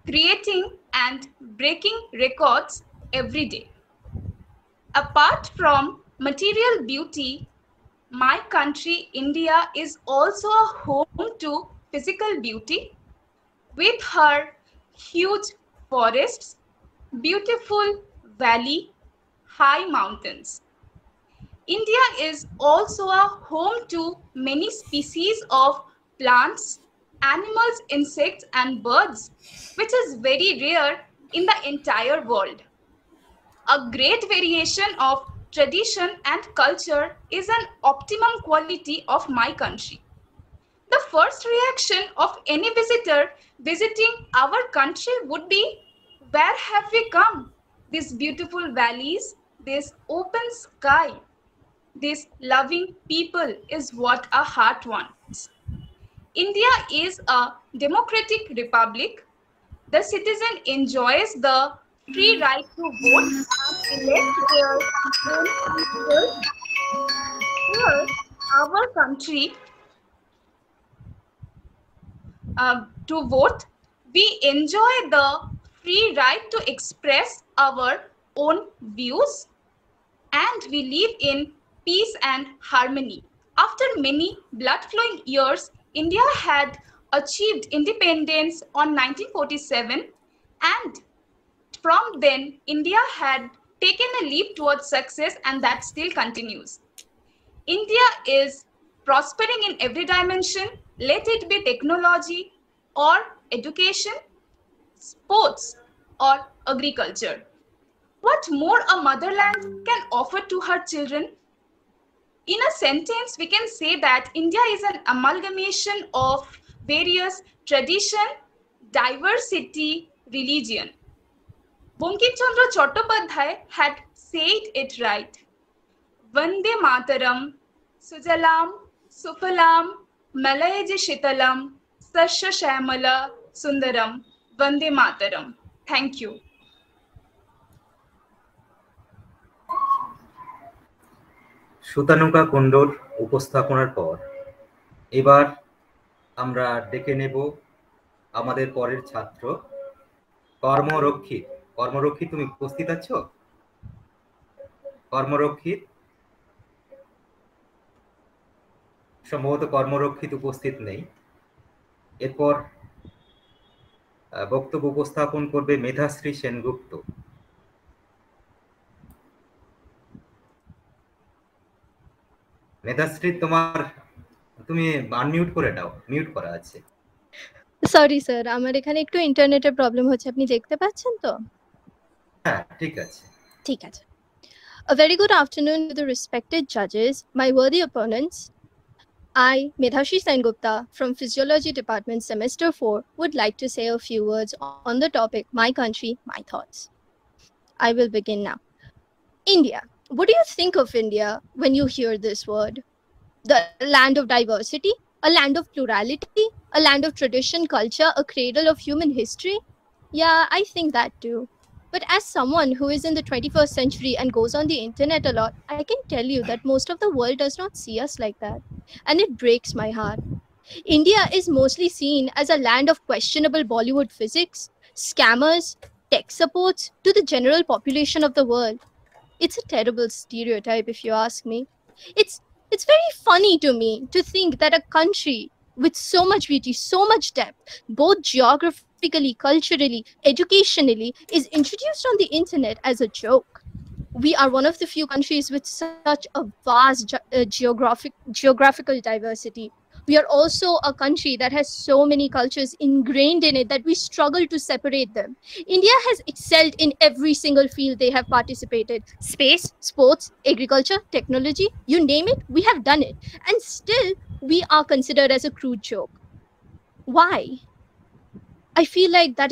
creating and breaking records every day. Apart from material beauty, my country, India, is also a home to physical beauty. With her huge forests, beautiful valley, high mountains. India is also a home to many species of plants, animals, insects, and birds, which is very rare in the entire world. A great variation of tradition and culture is an optimum quality of my country. The first reaction of any visitor visiting our country would be, where have we come? These beautiful valleys, this open sky, these loving people is what a heart wants. India is a democratic republic. The citizen enjoys the free right to vote and elect their own leaders. Here, our country, to vote, we enjoy the free right to express our own views, and we live in peace and harmony. After many blood-flowing years, India had achieved independence on 1947, and from then, India had taken a leap towards success, and that still continues. India is prospering in every dimension, let it be technology or education, sports or agriculture. What more a motherland can offer to her children? In a sentence, we can say that India is an amalgamation of various tradition, diversity, religion. Bankim Chandra Chattopadhyay had said it right. Vande Mataram, Sujalam, Sufalam, Malayaji Shitalam, Sasya Shyamala, Sundaram, Vande Mataram. Thank you. সুতানুকা কুণ্ডর উপস্থাপনার পর এবার আমরা ডেকে নেব আমাদের পরের ছাত্র কর্মরক্ষী। কর্মরক্ষী, তুমি উপস্থিত আছো? কর্মরক্ষিত, সম্ভবত কর্মরক্ষিত উপস্থিত নেই। এরপর বক্তব্য উপস্থাপন করবে মেধাশ্রী সেনগুপ্ত। মেধাশ্রী, তুমি আনমিউট করে দাও, মিউট করা আছে। সরি স্যার, আমার এখানে একটু ইন্টারনেটের প্রবলেম হচ্ছে, আপনি দেখতে পাচ্ছেন তো? হ্যাঁ, ঠিক আছে। ঠিক আছে। A very good afternoon to the respected judges, my worthy opponents. I, Medhashri Sengupta from Physiology Department Semester 4 would like to say a few words on the topic My Country, My Thoughts. I will begin now. India. What do you think of India when you hear this word? The land of diversity, a land of plurality, a land of tradition, culture, a cradle of human history? Yeah, I think that too. But as someone who is in the 21st century and goes on the internet a lot, I can tell you that most of the world does not see us like that. And it breaks my heart. India is mostly seen as a land of questionable Bollywood physics, scammers, tech supports to the general population of the world. It's a terrible stereotype, if you ask me. It's very funny to me to think that a country with so much beauty, so much depth, both geographically, culturally, educationally, is introduced on the internet as a joke. We are one of the few countries with such a vast geographical diversity. We are also a country that has so many cultures ingrained in it that we struggle to separate them. India has excelled in every single field they have participated. Space, sports, agriculture, technology, you name it, we have done it. And still, we are considered as a crude joke. Why? I feel like that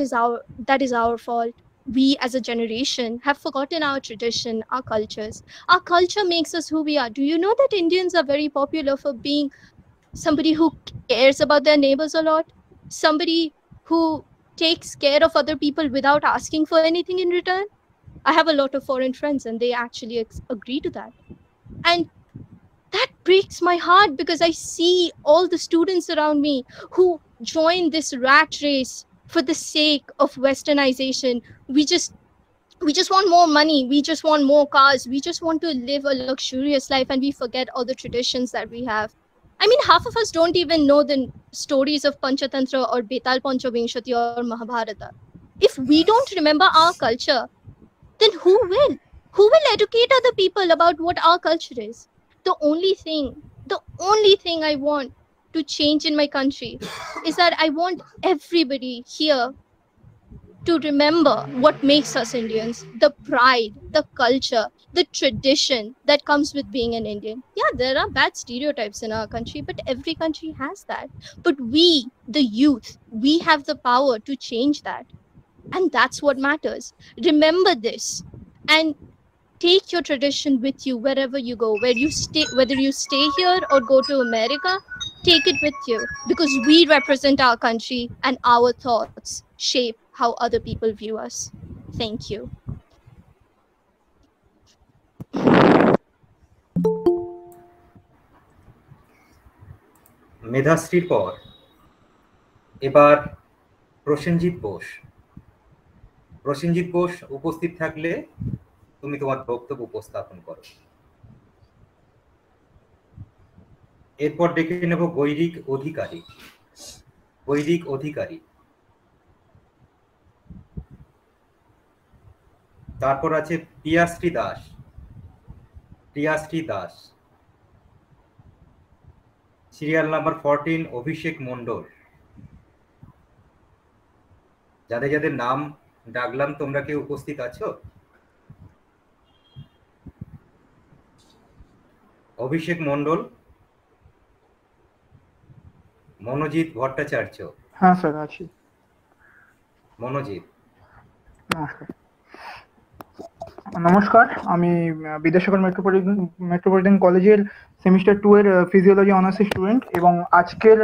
is our fault. We as a generation have forgotten our tradition, our cultures. Our culture makes us who we are. Do you know that Indians are very popular for being somebody who cares about their neighbors a lot, somebody who takes care of other people without asking for anything in return? I have a lot of foreign friends and they actually agree to that. And that breaks my heart because I see all the students around me who join this rat race for the sake of westernization. We just want more money, we just want more cars, we just want to live a luxurious life, and we forget all the traditions that we have. I mean, half of us don't even know the stories of Panchatantra or Betal Panchavimshati or Mahabharata. If we don't remember our culture, then who will? Who will educate other people about what our culture is? The only thing I want to change in my country is that I want everybody here to remember what makes us Indians, the pride, the culture, the tradition that comes with being an Indian. Yeah, there are bad stereotypes in our country, but every country has that. But we, the youth, we have the power to change that. And that's what matters. Remember this and take your tradition with you wherever you go, whether you stay here or go to America, take it with you, because we represent our country and our thoughts shape how other people view us. Thank you. মেধাশ্রীর পর এবার প্রসেনজিৎ বোস। প্রসেনজিৎ বোস উপস্থিত থাকলে তুমি তোমার বক্তব্য উপস্থাপন করো। এরপর ডেকে নেব গৈরিক অধিকারী। গৈরিক অধিকারী, তারপর আছে প্রিয়াশ্রী দাস। প্রিয়াশ্রী Das, serial number 14 Abhishek Mondal. যাদের যাদের নাম ডাকলাম তোমরা কি উপস্থিত আছো? অভিষেক মণ্ডল, মনোজিৎ ভট্টাচার্য। হ্যাঁ স্যার আছি। মনোজিৎ, নমস্কার। নমস্কার, আমি বিদ্যাসাগর মেট্রোপলিটন কলেজের সেমিস্টার 2 এর ফিজিওলজি অনার্সের স্টুডেন্ট, এবং আজকের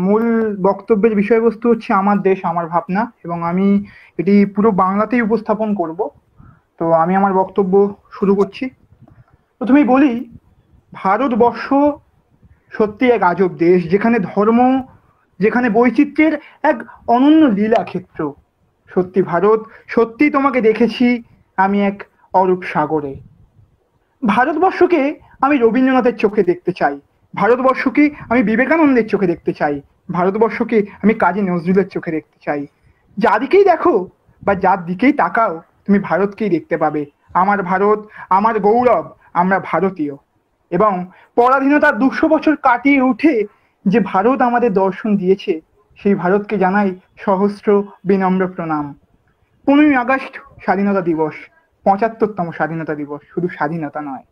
মূল বক্তব্যের বিষয়বস্তু হচ্ছে আমার দেশ আমার ভাবনা, এবং আমি এটি পুরো বাংলাতেই উপস্থাপন করব। তো আমি আমার বক্তব্য শুরু করছি। প্রথমেই বলি, ভারতবর্ষ সত্যি এক আজব দেশ, যেখানে ধর্ম, যেখানে বৈচিত্র্যের এক অনন্য লীলা ক্ষেত্র। সত্যি ভারত, সত্যি তোমাকে দেখেছি আমি এক অরূপ সাগরে। ভারতবর্ষকে আমি রবীন্দ্রনাথের চোখে দেখতে চাই, ভারতবর্ষকে আমি বিবেকানন্দের চোখে দেখতে চাই, ভারতবর্ষকে আমি কাজী নজরুলের চোখে দেখতে চাই। যাদিকেই দেখো বা যার দিকেই তাকাও তুমি ভারতকেই দেখতে পাবে। আমার ভারত, আমার গৌরব, আমরা ভারতীয়। এবং পরাধীনতার 200 বছর কাটিয়ে উঠে যে ভারত আমাদের দর্শন দিয়েছে, সেই ভারতকে জানাই সহস্র বিনম্র প্রণাম। 15ই আগস্ট স্বাধীনতা দিবস, 75তম স্বাধীনতা দিবস। শুধু স্বাধীনতা নয়,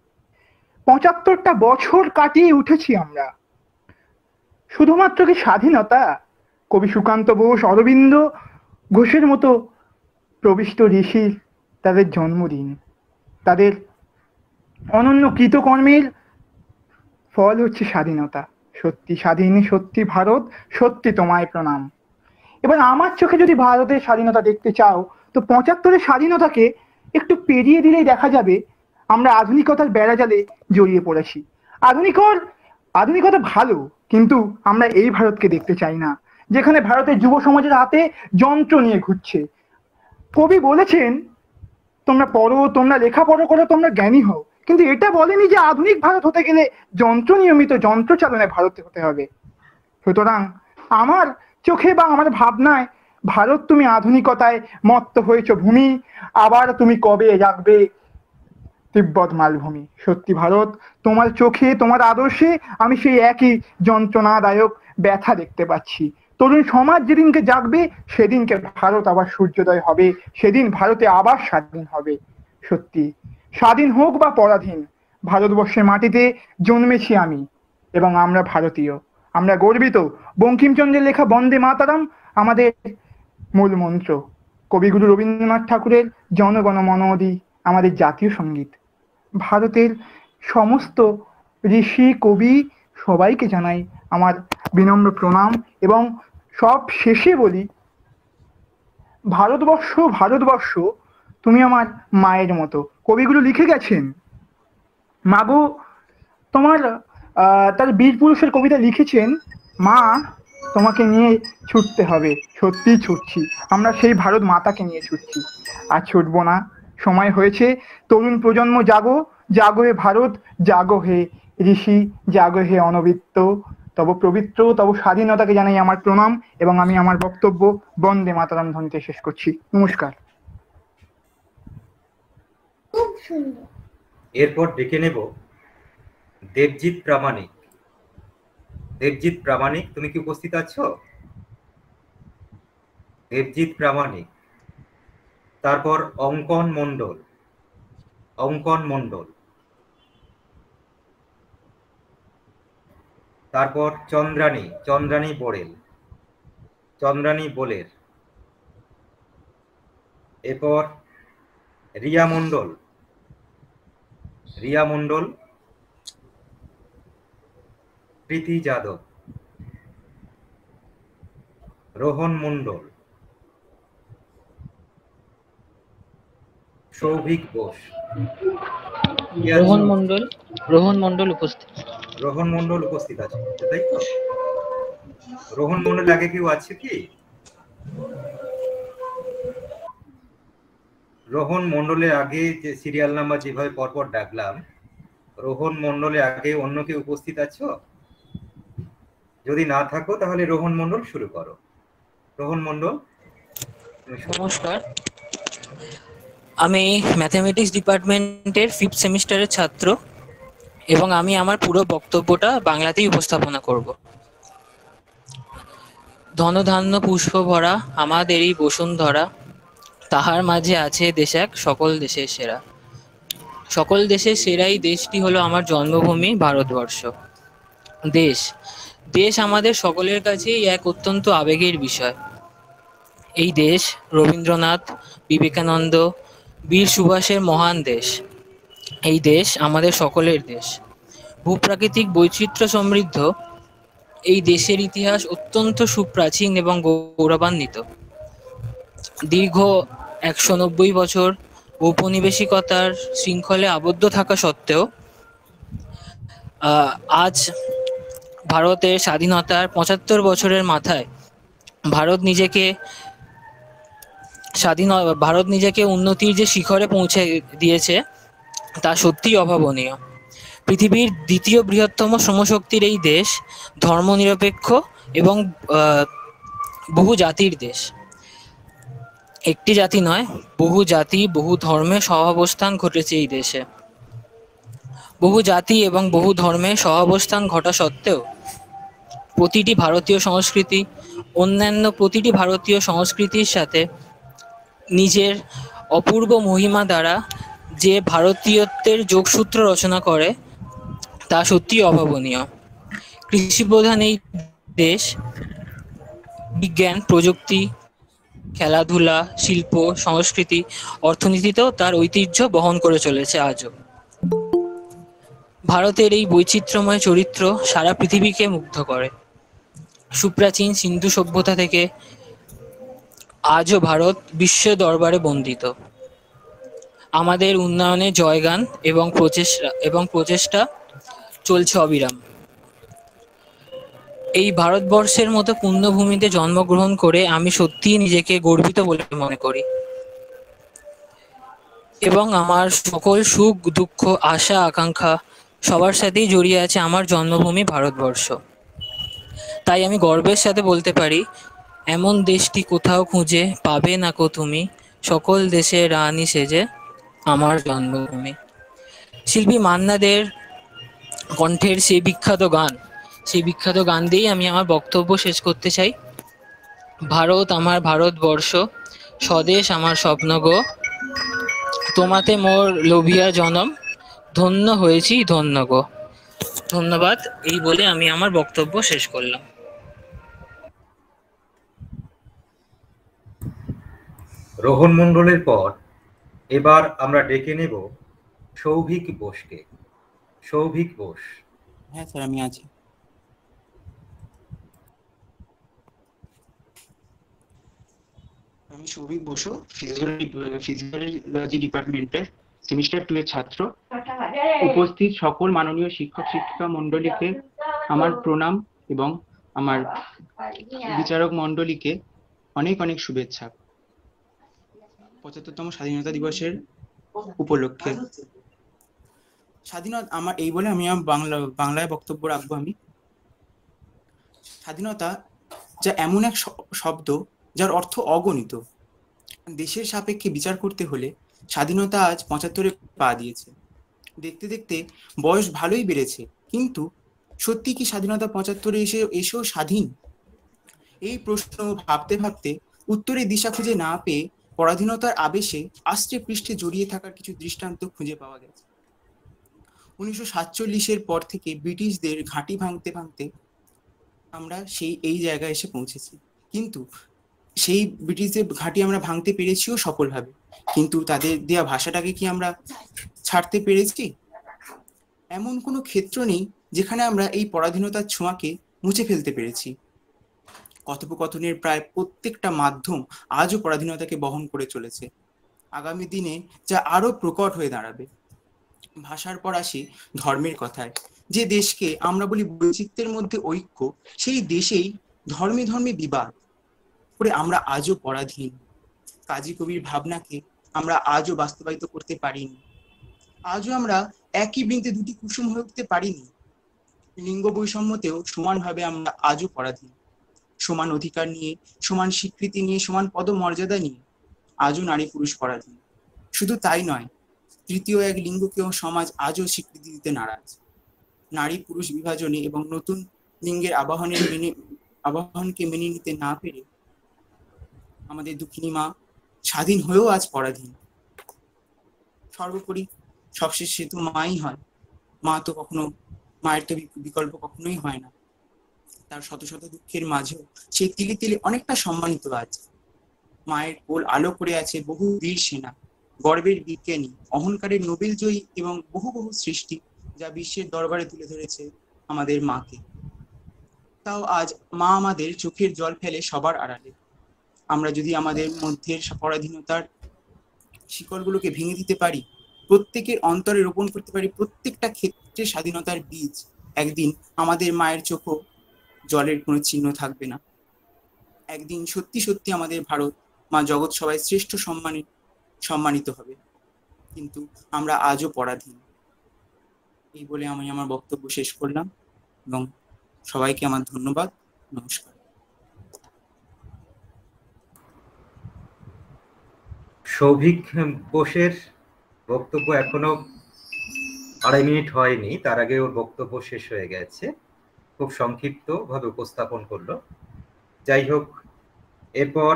75টা বছর কাটিয়ে উঠেছি আমরা। শুধুমাত্র কি স্বাধীনতা? কবি সুকান্ত বোস, অরবিন্দ ঘোষের মতো প্রবিষ্ট ঋষি, তাদের জন্মদিন, তাদের অনন্য কৃতকর্মের ফল হচ্ছে স্বাধীনতা। সত্যি স্বাধীন, সত্যি ভারত, সত্যি তোমায় প্রণাম। এবার আমার চোখে যদি ভারতের স্বাধীনতা দেখতে চাও, তো 75-এর স্বাধীনতাকে একটু পেরিয়ে দিলেই দেখা যাবে আমরা আধুনিকতার বেড়াজালে জড়িয়ে পড়েছি। আধুনিকতা ভালো, কিন্তু আমরা এই ভারতকে দেখতে চাই না, যেখানে ভারতের যুব সমাজের হাতে যন্ত্র নিয়ে ঘুরছে। কবি বলেছেন, তোমরা পড়ো, তোমরা লেখাপড়া করো, তোমরা জ্ঞানী হও, কিন্তু এটা বলেনি যে আধুনিক ভারত হতে গেলে নিয়মিত যন্ত্র চালনায় ভারতে হতে হবে। সুতরাং আমার চোখে বা আমার ভাবনায় ভারত, তুমি আধুনিকতায় মত্ত হয়েছ ভূমি, আবার তুমি কবে রাখবে তিব্বত মালভূমি। সত্যি ভারত, তোমার চোখে, তোমার আদর্শে আমি সেই একই যন্ত্রণাদায়ক ব্যথা দেখতে পাচ্ছি। তরুণ সমাজ যেদিনকে জাগবে, সেদিনকে ভারত আবার সূর্যোদয় হবে, সেদিন ভারতে আবার স্বাধীন হবে। সত্যি, স্বাধীন হোক বা পরাধীন, ভারতবর্ষের মাটিতে জন্মেছি আমি, এবং আমরা ভারতীয়, আমরা গর্বিত। বঙ্কিমচন্দ্রের লেখা বন্দে মাতারাম আমাদের মূল মন্ত্র। কবিগুরু রবীন্দ্রনাথ ঠাকুরের জনগণ মন অধি আমাদের জাতীয় সঙ্গীত। ভারতের সমস্ত ঋষি, কবি সবাইকে জানাই আমার বিনম্র প্রণাম, এবং সব শেষে বলি, ভারতবর্ষ তুমি আমার মায়ের মতো। কবিগুলো লিখে গেছেন, মাগো তোমার, তার বীর পুরুষের কবিতা লিখেছেন, মা তোমাকে নিয়ে ছুটতে হবে। সত্যি ছুটছি, আমরা সেই ভারত মাতাকে নিয়ে ছুটছি। আর ছুটবো না, সময় হয়েছে। তরুণ প্রজন্ম জাগো, জাগো হে ভারত, জাগো হে ঋষি, জাগো হে অনবৃত্ত। তব পবিত্র তব স্বাধীনতাকে জানাই আমার প্রণাম এবং আমি আমার বক্তব্য বন্দে মাতরম ধ্বনিতে শেষ করছি। নমস্কার। এরপর ডেকে নেব দেবজিৎ প্রামাণিক। দেবজিৎ প্রামাণিক, তুমি কি উপস্থিত আছো? দেবজিৎ প্রামাণিক, তারপর অঙ্কন মণ্ডল, অঙ্কন মণ্ডল, তারপর চন্দ্রানী, চন্দ্রানী বোড়েল, চন্দ্রানী বোলের, এরপর রিয়া মণ্ডল, রিয়া মণ্ডল, প্রীতি যাদব, রোহন মণ্ডল, সৌভিক বোস, রোহন মণ্ডল উপস্থিত। রোহন মণ্ডল উপস্থিত আছে, তাই তো? রোহন মণ্ডল আগে কেউ আছে কি? রোহন মণ্ডলের আগে যে সিরিয়াল নাম্বার যেভাবে পরপর ডাকলাম, রোহন মণ্ডলের আগে অন্য কেউ উপস্থিত আছো? যদি না থাকো তাহলে রোহন মণ্ডল শুরু করো। রোহন মণ্ডল। নমস্কার, আমি ম্যাথমেটিক্স ডিপার্টমেন্টের 5th সেমিস্টারের ছাত্র এবং আমি আমার পুরো বক্তব্যটা বাংলাতেই উপস্থাপনা করব। ধনধান্য পুষ্প ভরা আমাদেরই বসুন্ধরা, তাহার মাঝে আছে দেশ এক সকল দেশের সেরা। সকল দেশের সেরাই দেশটি হলো আমার জন্মভূমি ভারতবর্ষ। দেশ দেশ আমাদের সকলের কাছেই এক অত্যন্ত আবেগের বিষয়। এই দেশ রবীন্দ্রনাথ, বিবেকানন্দ, বীর সুভাষের মহান দেশ। এই দেশ আমাদের সকলের দেশ। ভূপ্রাকৃতিক বৈচিত্র্য সমৃদ্ধ এই দেশের ইতিহাস অত্যন্ত সুপ্রাচীন এবং গৌরবান্বিত। দীর্ঘ 190 বছর ঔপনিবেশিকতার শৃঙ্খলে আবদ্ধ থাকা সত্ত্বেও আজ ভারতের স্বাধীনতার 75 বছরের মাথায় ভারত নিজেকে উন্নতির যে শিখরে পৌঁছে দিয়েছে তা সত্যিই অভাবনীয়। পৃথিবীর দ্বিতীয় বৃহত্তম শ্রমশক্তির এই দেশ ধর্মনিরপেক্ষ এবং বহু জাতির দেশ। একটি জাতি নয়, বহু জাতি বহু ধর্মের সহাবস্থান ঘটেছে এই দেশে। বহু জাতি এবং বহু ধর্মের সহাবস্থান ঘটা সত্ত্বেও প্রতিটি ভারতীয় সংস্কৃতি অন্যান্য প্রতিটি ভারতীয় সংস্কৃতির সাথে নিজের অপূর্ব মহিমা দ্বারা যে ভারতীয়ত্বের যোগসূত্র রচনা করে তা সত্যিই অভাবনীয়। কৃষিপ্রধান এই দেশ বিজ্ঞান, প্রযুক্তি, খেলাধুলা, শিল্প, সংস্কৃতি, অর্থনীতিতেও তার ঐতিহ্য বহন করে চলেছে আজও। ভারতের এই বৈচিত্র্যময় চরিত্র সারা পৃথিবীকে মুগ্ধ করে। সুপ্রাচীন সিন্ধু সভ্যতা থেকে আজও ভারত বিশ্ব দরবারে বন্দিত। আমাদের উন্নয়নের জয়গান এবং প্রচেষ্টা চলছে অবিরাম। এই ভারতবর্ষের মতো পুণ্যভূমিতে জন্মগ্রহণ করে আমি সত্যিই নিজেকে গর্বিত বলে মনে করি এবং আমার সকল সুখ দুঃখ আশা আকাঙ্ক্ষা সবার সাথেই জড়িয়ে আছে আমার জন্মভূমি ভারতবর্ষ। তাই আমি গর্বের সাথে বলতে পারি, এমন দেশটি কোথাও খুঁজে পাবে না কো তুমি, সকল দেশে রানী সেজে আমার জন্মভূমি। শিল্পী মান্না দের কণ্ঠের সেই বিখ্যাত গান দিয়েই আমি আমার বক্তব্য শেষ করতে চাই। ভারত আমার ভারতবর্ষ, স্বদেশ আমার স্বপ্ন গো, তোমাতে মোর লোভিয়া জনম, ধন্য হয়েছি ধন্য গো। ধন্যবাদ। এই বলে আমি আমার বক্তব্য শেষ করলাম। রোহন মণ্ডলের পর এবার আমরা ডেকে নেব সৌভিক বোসকে। সৌভিক বোস। হ্যাঁ স্যার, আমি আছি। আমি সৌভিক বসু, ফিজিওলজি ডিপার্টমেন্টের সেমিস্টার 2 এর ছাত্র। উপস্থিত সকল মাননীয় শিক্ষক শিক্ষিকা মণ্ডলীকে আমার প্রণাম এবং আমার বিচারক মণ্ডলীকে অনেক অনেক শুভেচ্ছা 75তম স্বাধীনতা দিবসের উপলক্ষে। স্বাধীনতা আমার এই বলে আমি বাংলায় বক্তব্য রাখবো। আমি স্বাধীনতা যা এমন এক শব্দ যার অর্থ অগণিত। দেশের সাপেক্ষে বিচার করতে হলে স্বাধীনতা আজ 75-এ পা দিয়েছে। দেখতে দেখতে বয়স ভালোই বেড়েছে, কিন্তু সত্যি কি স্বাধীনতা 75-এ এসেও স্বাধীন? এই প্রশ্ন ভাবতে ভাবতে উত্তরে দিশা খুঁজে না পেয়ে পরাধীনতার আবেশে আষ্টে পৃষ্ঠে জড়িয়ে থাকার কিছু দৃষ্টান্ত খুঁজে পাওয়া গেছে। 1947-এর পর থেকে ব্রিটিশদের ঘাঁটি ভাঙতে ভাঙতে আমরা এই জায়গায় এসে পৌঁছেছি। কিন্তু সেই ব্রিটিশদের ঘাঁটি আমরা ভাঙতে পেরেছিও সফলভাবে, কিন্তু তাদের দেয়া ভাষাটাকে কি আমরা ছাড়তে পেরেছি? এমন কোনো ক্ষেত্র নেই যেখানে আমরা এই পরাধীনতার ছোঁয়াকে মুছে ফেলতে পেরেছি। কথোপকথনের প্রায় প্রত্যেকটা মাধ্যম আজও পরাধীনতাকে বহন করে চলেছে। আগামী দিনে যা আরো প্রকট হয়ে দাঁড়াবে। ভাষার পর আসি ধর্মের কথায়। যে দেশকে আমরা বলি বৈচিত্র্যের মধ্যে ঐক্য, সেই দেশেই ধর্মে ধর্মে বিবাদ করে আমরা আজও পরাধীন। কাজী কবির ভাবনাকে আমরা আজও বাস্তবায়িত করতে পারিনি। আজও আমরা একই বৃন্তে দুটি কুসুম হয়ে উঠতে পারিনি। লিঙ্গ বৈষম্যতেও সমানভাবে আমরা আজও পরাধীন। সমান অধিকার নিয়ে, সমান স্বীকৃতি নিয়ে, সমান পদমর্যাদা নিয়ে আজও নারী পুরুষ পরাধীন। শুধু তাই নয়, তৃতীয় এক লিঙ্গকেও সমাজ আজও স্বীকৃতি দিতে নারাজ। নারী পুরুষ বিভাজনে এবং নতুন লিঙ্গের আবাহনকে মেনে নিতে না পেরে আমাদের দুঃখিনী মা স্বাধীন হয়েও আজ পরাধীন। সর্বোপরি সবশেষ সে তো মাই হয়। মায়ের তো বিকল্প কখনোই হয় না। তার শত শত দুঃখের মাঝেও সে তিলে তিলে অনেকটা সম্মানিত আজ। মায়ের কোল আলো করে আছে বহু বীর সেনা, গর্বের বিজ্ঞানী, অহংকারের নোবেল জয়ী এবং বহু বহু সৃষ্টি যা বিশ্বের দরবারে তুলে ধরেছে আমাদের মাকে। তাও আজ মা আমাদের চোখের জল ফেলে সবার আড়ালে। আমরা যদি আমাদের মধ্যে পরাধীনতার শিকড়গুলোকে ভেঙে দিতে পারি, প্রত্যেকের অন্তরে রোপণ করতে পারি প্রত্যেকটা ক্ষেত্রে স্বাধীনতার বীজ, একদিন আমাদের মায়ের চোখও জলের কোনো চিহ্ন থাকবে না। একদিন সত্যি সত্যি আমাদের ভারত মা জগৎ সবাই শ্রেষ্ঠ সম্মানিত হবে। কিন্তু আমরা আজও পরাধীন। এই বলে আমি আমার বক্তব্য শেষ করলাম এবং সবাইকে আমার ধন্যবাদ। নমস্কার। সৌভিক বোসের বক্তব্য এখনো 2.5 মিনিট হয়নি, তার আগে ওর বক্তব্য শেষ হয়ে গেছে। খুব সংক্ষিপ্ত ভাবে উপস্থাপন করলো। যাই হোক, এরপর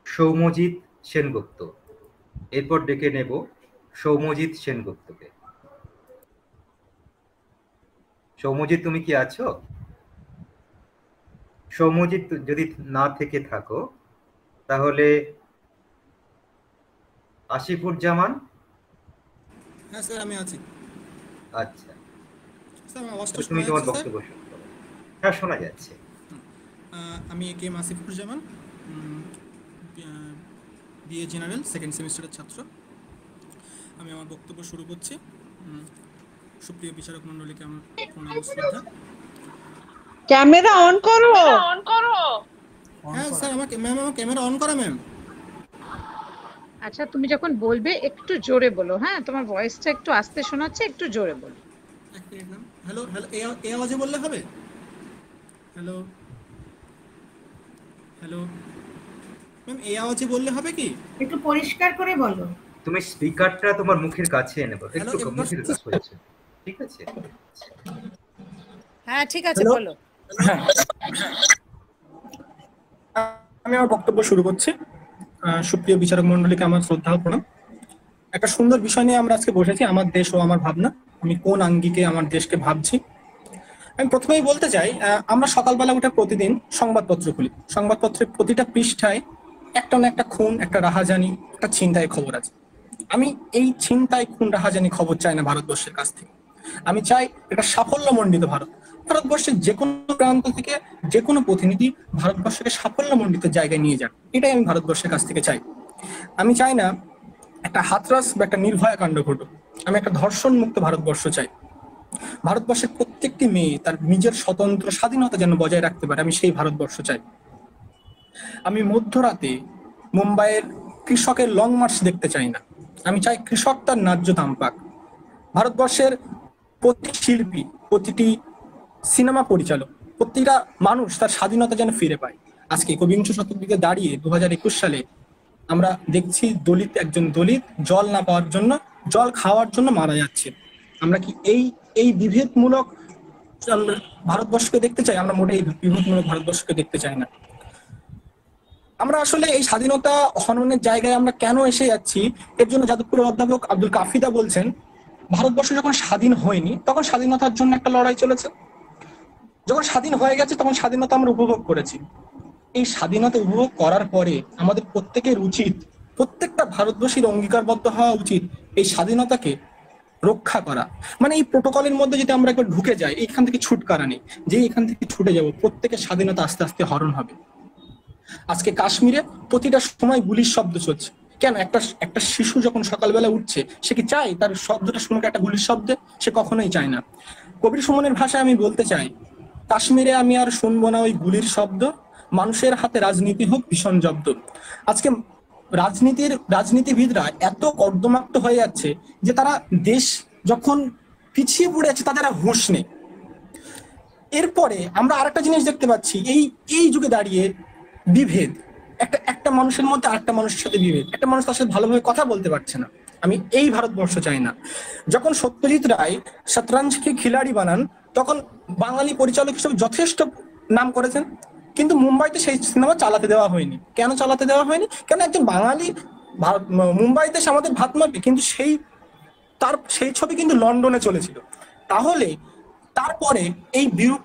সৌম্যজিৎ সেনগুপ্ত, এরপর ডেকে নেব সৌম্যজিৎ সেনগুপ্তকে। সৌম্যজিৎ, তুমি কি আছো? সৌম্যজিৎ যদি না থেকে থাকো তাহলে আসিফুর জামান। হ্যাঁ স্যার, আমি আছি। আচ্ছা স্যার, আমার আওয়াজটা তুমি শোনা তোমার যাচ্ছে বক্তব্য শুরু করো। হ্যাঁ, শোনা যাচ্ছে। আমি কে এম আসিফুর জামান, বিএ জেনারেল সেকেন্ড সেমিস্টারের ছাত্র। আমি আমার বক্তব্য শুরু করছি। সুপ্রিয় বিচারক মণ্ডলীকে আমার প্রণাম শ্রদ্ধা। ক্যামেরা অন করো। হ্যাঁ স্যার, ম্যাম আমার ক্যামেরা অন করা ম্যাম। আচ্ছা, তুমি যখন বলবে একটু জোরে বলো। হ্যাঁ, তোমার ভয়েসটা একটু আস্তে শোনাচ্ছে, একটু জোরে বলো। এক মিনিট ম্যাম। হ্যালো হ্যালো, এই আওয়াজে বললে হবে? হ্যালো হ্যালো ম্যাম, এই আওয়াজে বললে হবে কি? একটু পরিষ্কার করে বলো। তুমি স্পিকারটা তোমার মুখের কাছে এনে বলো, একটু মুখের কাছে হয়েছে। ঠিক আছে? হ্যাঁ ঠিক আছে, বলো। আমি আমার বক্তব্য শুরু করছি। সুপ্রিয় বিচারক মণ্ডলীকে আমার শ্রদ্ধা ও প্রণাম। একটা সুন্দর বিষয় নিয়ে আমরা আজকে বসেছি, আমার দেশ ও আমার ভাবনা। আমি কোন আঙ্গিকে আমার দেশকে ভাবছি। আমি প্রথমেই বলতে চাই, আমরা সকালবেলা উঠে প্রতিদিন সংবাদপত্র খুলি। সংবাদপত্রের প্রতিটা পৃষ্ঠায় একটা না একটা খুন, একটা রাহাজানি, একটা ছিনতাই খবর আছে। আমি এই ছিনতাই, খুন, রাহাজানি খবর চাই না ভারতবর্ষের কাছ থেকে। আমি চাই একটা সাফল্যমণ্ডিত ভারত। ভারতবর্ষের যে কোনো প্রান্ত থেকে যে কোনো প্রতিনিধি ভারতবর্ষকে সাফল্যমণ্ডিত জায়গায় নিয়ে যান, এটাই আমি ভারতবর্ষের কাছ থেকে চাই। আমি চাই না একটা হাতরাস বা একটা নির্ভয়া কাণ্ড ঘটুক। আমি একটা ধর্ষণ মুক্ত ভারতবর্ষ চাই। ভারতবর্ষের প্রত্যেকটি মেয়ে তার নিজের স্বতন্ত্র স্বাধীনতা যেন বজায় রাখতে পারে, আমি সেই ভারতবর্ষ চাই। আমি মধ্যরাতে মুম্বাইয়ের কৃষকের লং মার্চ দেখতে চাই না। আমি চাই কৃষক তার ন্যায্য দাম পাক। ভারতবর্ষের প্রতি শিল্পী, প্রতিটি সিনেমা পরিচালক, প্রতিটা মানুষ তার স্বাধীনতা যেন ফিরে পায়। আজকে একবিংশ শতাব্দীতে দাঁড়িয়ে 2021 সালে আমরা দেখছি একজন দলিত জল না পাওয়ার জন্য, জল খাওয়ার জন্য মারা যাচ্ছে। আমরা কি এই বিভেদমূলক ভারতবর্ষকে দেখতে চাই? আমরা মোটেই বিভেদমূলক ভারতবর্ষকে দেখতে চাই না। আমরা আসলে এই স্বাধীনতা হননের জায়গায় আমরা কেন এসে যাচ্ছি, এর জন্য যাদবপুরের অধ্যাপক আব্দুল কাফিদা বলছেন, ভারতবর্ষ যখন স্বাধীন হয়নি তখন স্বাধীনতার জন্য একটা লড়াই চলেছে, যখন স্বাধীন হয়ে গেছে তখন স্বাধীনতা আমরা উপভোগ করেছি। এই স্বাধীনতা উপভোগ করার পরে আমাদের প্রত্যেকের উচিত, প্রত্যেকটা ভারতবাসীর অঙ্গীকারবদ্ধ হওয়া উচিত এই স্বাধীনতাকে রক্ষা করা। মানে এই প্রোটোকলের মধ্যে যদি আমরা একবার ঢুকে যাই, এখান থেকে ছুটকারা নেই, যে এখান থেকে ছুটে যাব প্রত্যেকের স্বাধীনতা আস্তে আস্তে হরণ হবে। আজকে কাশ্মীরে প্রতিটা সময় গুলির শব্দ চলছে। কেন? একটা শিশু যখন সকালবেলা উঠছে, সে কি চায় তার শব্দটা শুনুক একটা গুলির শব্দে? সে কখনোই চায় না। কবির সুমনের ভাষায় আমি বলতে চাই, কাশ্মীরে আমি আর শুনবো না ওই গুলির শব্দ, মানুষের হাতে রাজনীতি হোক ভীষণ জব্দ। আজকে রাজনীতিবিদরা এত কর্দমাক্ত হয়ে যাচ্ছে যে তারা দেশ যখন পিছিয়ে পড়ে যাচ্ছে তাদের আর হুঁশ নেই। এরপরে আমরা আরেকটা জিনিস দেখতে পাচ্ছি, এই যুগে দাঁড়িয়ে বিভেদ, একটা মানুষের মধ্যে আরেকটা মানুষের সাথে বিভেদ, একটা মানুষ তার সাথে ভালোভাবে কথা বলতে পারছে না। আমি এই ভারতবর্ষ চাই না। যখন সত্যজিৎ রায় শতরঞ্জকে খিলাড়ি বানান তখন বাঙালি পরিচালক হিসেবে যথেষ্ট নাম করেছেন, কিন্তু মুম্বাইতে সেই সিনেমা চালাতে দেওয়া হয়নি। কেন চালাতে দেওয়া হয়নি? কেন একজন বাঙালি মুম্বাইতে আমাদের ভাত মারবে, কিন্তু সেই ছবি কিন্তু লন্ডনে চলেছিল। তাহলে তারপরে এই বিরূপ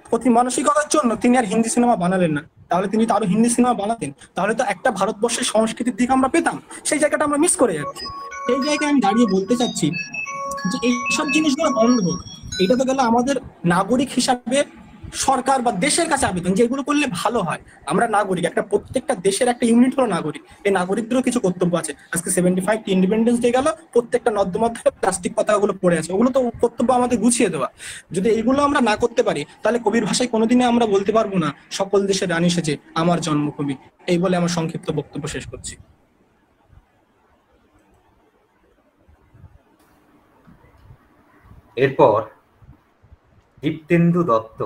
প্রতি মানসিকতার জন্য তিনি আর হিন্দি সিনেমা বানালেন না। তাহলে তিনি তো আরো হিন্দি সিনেমা বানাতেন, তাহলে তো একটা ভারতবর্ষের সংস্কৃতির দিকে আমরা পেতাম। সেই জায়গাটা আমরা মিস করে যাচ্ছি। সেই জায়গায় আমি দাঁড়িয়ে বলতে চাচ্ছি যে এইসব জিনিসগুলো বন্ধ হোক। এটা তো গেল আমাদের নাগরিক হিসাবে সরকার বা দেশের কাছে আবেদন যে এগুলো করলে ভালো হয়। আমরা নাগরিক, প্রত্যেকটা দেশের একটা ইউনিট হলো নাগরিক। এই নাগরিকদেরও কিছু কর্তব্য আছে। আজকে 75 ইন্ডিপেন্ডেন্স ডে গেল, প্রত্যেকটা নর্দমাতে প্লাস্টিক পতাকাগুলো পড়ে আছে, ওগুলো তো কর্তব্য আমাদের গুছিয়ে দেওয়া। যদি এইগুলো আমরা না করতে পারি তাহলে কবির ভাষায় কোনোদিনে আমরা বলতে পারবো না সকল দেশের রানী সেজে আমার জন্মভূমি। এই বলে আমার সংক্ষিপ্ত বক্তব্য শেষ করছি। এরপর দীপ্তেন্দু দত্ত।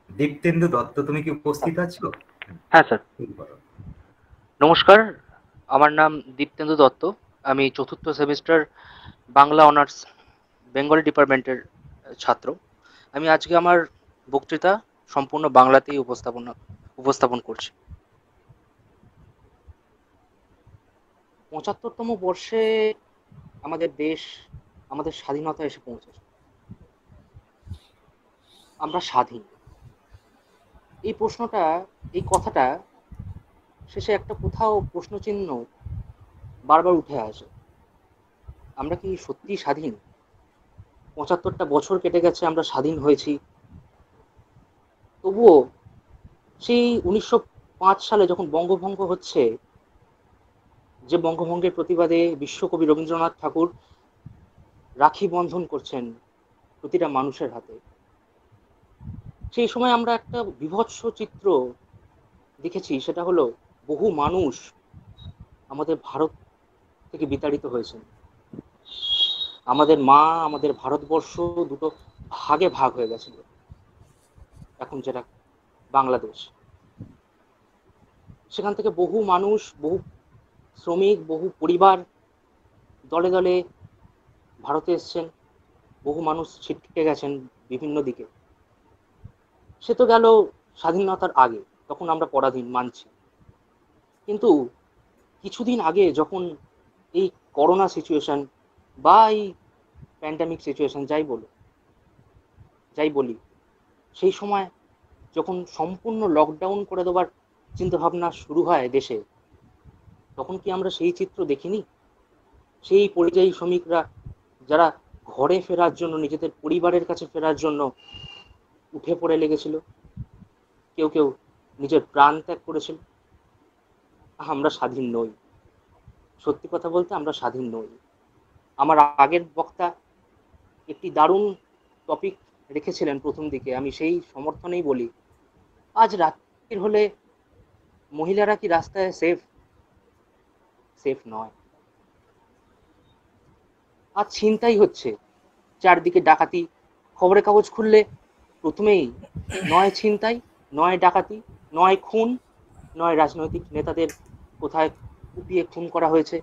দীপ্তেন্দু দত্ত, তুমি কি উপস্থিত আছো? হ্যাঁ স্যার, নমস্কার। আমার নাম দীপ্তেন্দু দত্ত। আমি চতুর্থ সেমিস্টার বাংলা অনার্স বেঙ্গলি ডিপার্টমেন্টের ছাত্র। আমি আজকে আমার বক্তৃতা সম্পূর্ণ বাংলাতেই উপস্থাপন করছি। ৭৫তম বর্ষে আমাদের দেশ, আমাদের স্বাধীনতা এসে পৌঁছেছে। আমরা স্বাধীন, এই প্রশ্নটা, এই কথাটা শেষে একটা কোথাও প্রশ্নচিহ্ন বারবার উঠে আসে। আমরা কি সত্যি স্বাধীন? ৭৫টা বছর কেটে গেছে, আমরা স্বাধীন হয়েছি, তবুও সেই 1905 সালে যখন বঙ্গভঙ্গ হচ্ছে, যে বঙ্গভঙ্গের প্রতিবাদে বিশ্বকবি রবীন্দ্রনাথ ঠাকুর রাখি বন্ধন করছেন প্রতিটা মানুষের হাতে, সেই সময় আমরা একটা বিভৎস চিত্র দেখেছি। সেটা হলো বহু মানুষ আমাদের ভারত থেকে বিতাড়িত হয়েছেন। আমাদের মা, আমাদের ভারতবর্ষ দুটো ভাগে ভাগ হয়ে গেছিল, এখন যেটা বাংলাদেশ। সেখান থেকে বহু মানুষ, বহু শ্রমিক, বহু পরিবার দলে দলে ভারতে এসছেন। বহু মানুষ ছিটকে গেছেন বিভিন্ন দিকে। সে তো গেল স্বাধীনতার আগে, তখন আমরা পরাধীন মানছি। কিন্তু কিছুদিন আগে যখন এই করোনা সিচুয়েশন বা এই প্যান্ডামিক সিচুয়েশন যাই বলি, সেই সময় যখন সম্পূর্ণ লকডাউন করে দেওয়ার চিন্তাভাবনা শুরু হয় দেশে, তখন কি আমরা সেই চিত্র দেখিনি? সেই পরিযায়ী শ্রমিকরা যারা ঘরে ফেরার জন্য, নিজেদের পরিবারের কাছে ফেরার জন্য উঠে পড়ে লেগেছিল, কেউ কেউ নিজের প্রাণ ত্যাগ করেছিল। আমরা স্বাধীন নই, সত্যি কথা বলতে আমরা স্বাধীন নই। আমার আগের বক্তা একটি দারুণ টপিক রেখেছিলেন প্রথম দিকে, আমি সেই সমর্থনেই বলি, আজ রাত্রির হলে মহিলারা কি রাস্তায় সেফ নয়। আজ ছিনতাই হচ্ছে, চারদিকে ডাকাতি। খবরের কাগজ খুললে প্রথমেই নয় ছিনতাই, নয় ডাকাতি, নয় খুন, নয় রাজনৈতিক নেতাদের কোথায় কুপিয়ে খুন করা হয়েছে,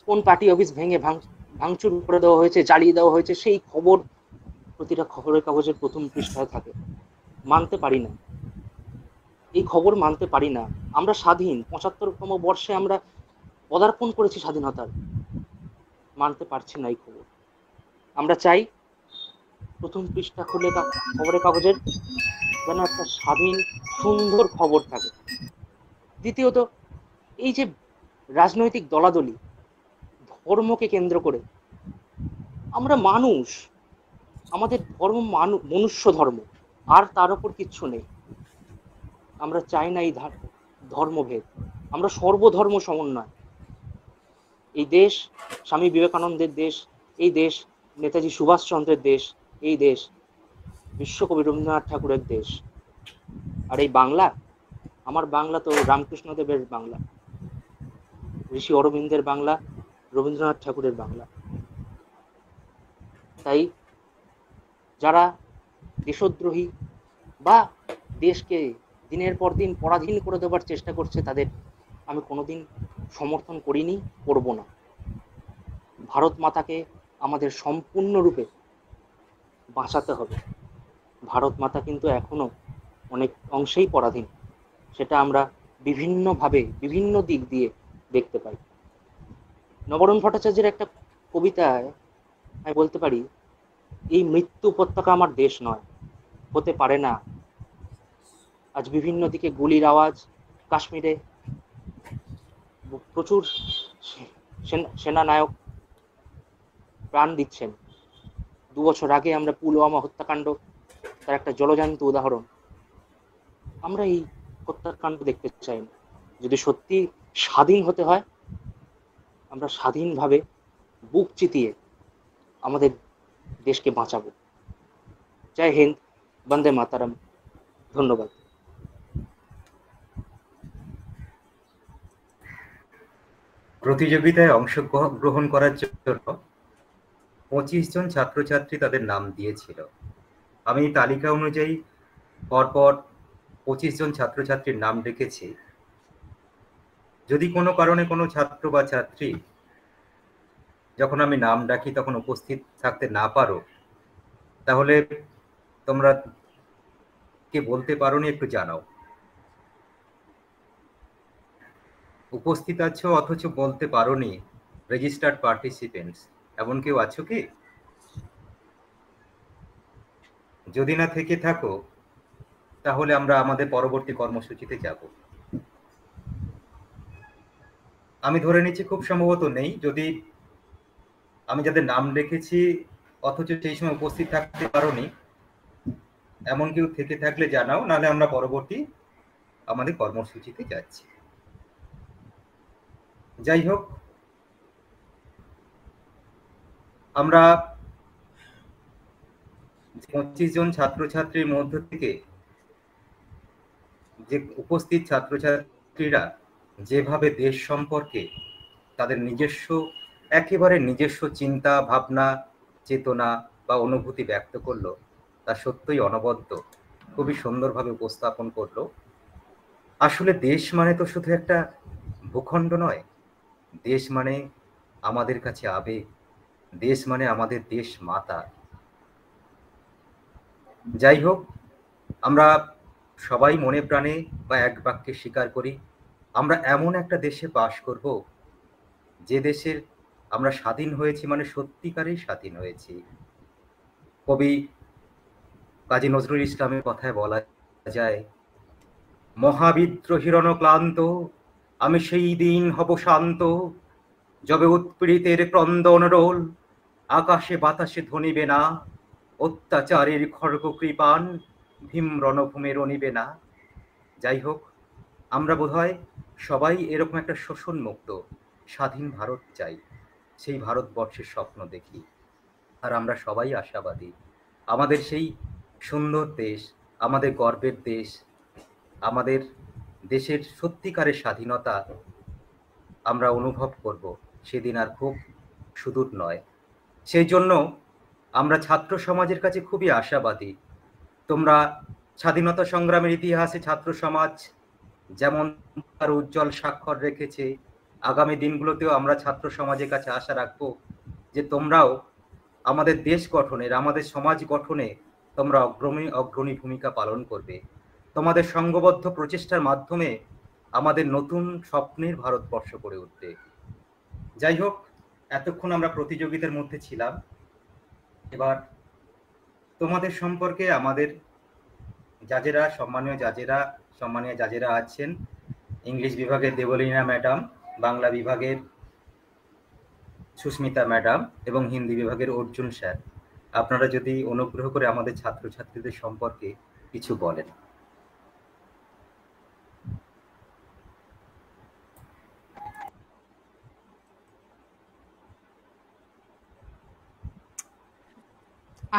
কোন পার্টি অফিস ভেঙে ভাঙচুর করে দেওয়া হয়েছে, জ্বালিয়ে দেওয়া হয়েছে, সেই খবর প্রতিটা খবরের কাগজের প্রথম পৃষ্ঠায় থাকে। মানতে পারি না, এই খবর মানতে পারি না। আমরা স্বাধীন, ৭৫তম বর্ষে আমরা পদার্পণ করেছি স্বাধীনতার, মানতে পারছি না এই খবর। আমরা চাই প্রথম পৃষ্ঠা খুলে খবরের কাগজের যেন একটা স্বাধীন সুন্দর খবর থাকে। দ্বিতীয়ত, এই যে রাজনৈতিক দলাদলি, ধর্মকে কেন্দ্র করে, আমরা মানুষ, আমাদের ধর্ম মনুষ্য ধর্ম, আর তার উপর কিচ্ছু নেই। আমরা চাই না এই ধর্মভেদ, আমরা সর্বধর্ম সমন্বয়। এই দেশ স্বামী বিবেকানন্দের দেশ, এই দেশ নেতাজি সুভাষচন্দ্রের দেশ, এই দেশ বিশ্বকবি রবীন্দ্রনাথ ঠাকুরের দেশ। আর এই বাংলা, আমার বাংলা তো রামকৃষ্ণদেবের বাংলা, ঋষি অরবিন্দের বাংলা, রবীন্দ্রনাথ ঠাকুরের বাংলা। তাই যারা দেশদ্রোহী বা দেশকে দিনের পর দিন পরাধীন করে দেওয়ার চেষ্টা করছে, তাদের আমি কোনোদিন সমর্থন করিনি, করব না। ভারত মাতাকে আমাদের সম্পূর্ণরূপে বাঁচাতে হবে। ভারত মাতা কিন্তু এখনো অনেক অংশেই পরাধীন, সেটা আমরা বিভিন্নভাবে বিভিন্ন দিক দিয়ে দেখতে পাই। নবরণ ভট্টাচার্যের একটা কবিতায় আমি বলতে পারি, এই মৃত্যু উপত্যকা আমার দেশ নয়, হতে পারে না। আজ বিভিন্ন দিকে গুলির আওয়াজ, কাশ্মীরে প্রচুর সেনানায়ক প্রাণ দিচ্ছেন। 2 বছর আগে আমরা পুলওয়ামা হত্যাকাণ্ড, তার একটা জলজান্ত উদাহরণ। আমরা এই হত্যাকাণ্ড দেখতে চাই না। যদি সত্যি স্বাধীন হতে হয়, আমরা স্বাধীনভাবে বুক চিতিয়ে আমাদের দেশকে বাঁচাবো। জয় হিন্দ, বন্দে মাতারাম। ধন্যবাদ। প্রতিযোগিতায় অংশগ্রহণ করার জন্য 25 জন ছাত্রছাত্রী তাদের নাম দিয়েছিল। আমি তালিকা অনুযায়ী পরপর 25 জন ছাত্রছাত্রীর নাম লিখেছি। যদি কোনো কারণে কোনো ছাত্র বা ছাত্রী যখন আমি নাম ডাকি তখন উপস্থিত থাকতে না পারো, তাহলে তোমরা কে বলতে পারোনি একটু জানাও। উপস্থিত আছো অথচ বলতে পারোনি রেজিস্টার্ড পার্টিসিপেন্টস, এমন কেউ আছো কি? যদি না থেকে থাকো তাহলে আমরা আমাদের পরবর্তী কর্মসূচিতে যাব। আমি ধরে নিচ্ছি খুব সম্ভবত নেই। যদি আমি যাদের নাম রেখেছি অথচ সেই সময় উপস্থিত থাকতে পারোনি, এমন কেউ থেকে থাকলে জানাও, নাহলে আমরা পরবর্তী আমাদের কর্মসূচিতে যাচ্ছি। যাই হোক, আমরা 25 জন ছাত্রছাত্রীর মধ্য থেকে যে উপস্থিত ছাত্রছাত্রীরা যেভাবে দেশ সম্পর্কে তাদের নিজস্ব একেবারে নিজস্ব চিন্তা ভাবনা চেতনা বা অনুভূতি ব্যক্ত করলো, তা সত্যই অনবদ্য, খুবই সুন্দরভাবে উপস্থাপন করলো। আসলে দেশ মানে তো শুধু একটা ভূখণ্ড নয়, দেশ মানে আমাদের কাছে আবেগ, দেশ মানে আমাদের দেশ মাতা। যাই হোক, আমরা সবাই মনে প্রাণে বা এক বাক্যে স্বীকার করি, আমরা এমন একটা দেশে বাস করব যে দেশের আমরা স্বাধীন হয়েছি মানে সত্যিকারেই স্বাধীন হয়েছি। কবি কাজী নজরুল ইসলামের কথায় বলা যায়, মহাবিদ্রোহীর ক্লান্ত আমি সেই দিন হব শান্ত, যবে উৎপীড়িতের ক্রন্দন রোল আকাশে বাতাসে ধ্বনিবে না, অত্যাচারের খড়গ কৃপান ভীম রণভূমে রণিবে না। যাই হোক, আমরা বোধহয় সবাই এরকম একটা শোষণ মুক্ত স্বাধীন ভারত চাই, সেই ভারতবর্ষের স্বপ্ন দেখি। আর আমরা সবাই আশাবাদী আমাদের সেই সুন্দর দেশ, আমাদের গর্বের দেশ, আমাদের দেশের সত্যিকারের স্বাধীনতা আমরা অনুভব করব সেদিন আর খুব সুদূর নয়। সেই জন্য আমরা ছাত্র সমাজের কাছে খুবই আশাবাদী তোমরা স্বাধীনতা সংগ্রামের ইতিহাসে ছাত্র সমাজ যেমন তার উজ্জ্বল স্বাক্ষর রেখেছে, আগামী দিনগুলোতেও আমরা ছাত্র সমাজের কাছে আশা রাখবো যে তোমরাও আমাদের দেশ গঠনের, আমাদের সমাজ গঠনে তোমরা অগ্রণী ভূমিকা পালন করবে। তোমাদের সংঘবদ্ধ প্রচেষ্টার মাধ্যমে আমাদের নতুন স্বপ্নের ভারতবর্ষ গড়ে উঠবে। যাই হোক, এতক্ষণ আমরা প্রতিযোগিতার মধ্যে ছিলাম। এবার তোমাদের সম্পর্কে আমাদের জাজেরা, সম্মানীয় জাজেরা আছেন, ইংলিশ বিভাগের দেবলীনা ম্যাডাম, বাংলা বিভাগের সুস্মিতা ম্যাডাম এবং হিন্দি বিভাগের অর্জুন স্যার। আপনারা যদি অনুগ্রহ করে আমাদের ছাত্রছাত্রীদের সম্পর্কে কিছু বলেন।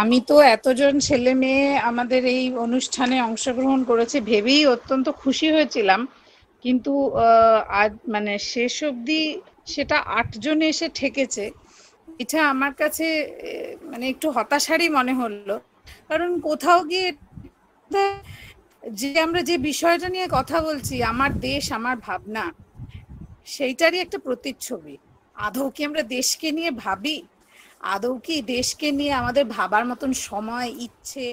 আমি তো এতজন ছেলে মেয়ে আমাদের এই অনুষ্ঠানে অংশগ্রহণ করেছে ভেবেই অত্যন্ত খুশি হয়েছিলাম, কিন্তু আজ মানে শেষ অবধি সেটা 8 জন এসে ঠেকেছে। এটা আমার কাছে মানে একটু হতাশারই মনে হলো, কারণ কোথাও গিয়ে যে আমরা যে বিষয়টা নিয়ে কথা বলছি, আমার দেশ আমার ভাবনা, সেইটারই একটা প্রতিচ্ছবি। আদৌ কি আমরা দেশকে নিয়ে ভাবি? আদৌ কি দেশকে নিয়ে আমাদের ভাবার মতন সময়, ইচ্ছে,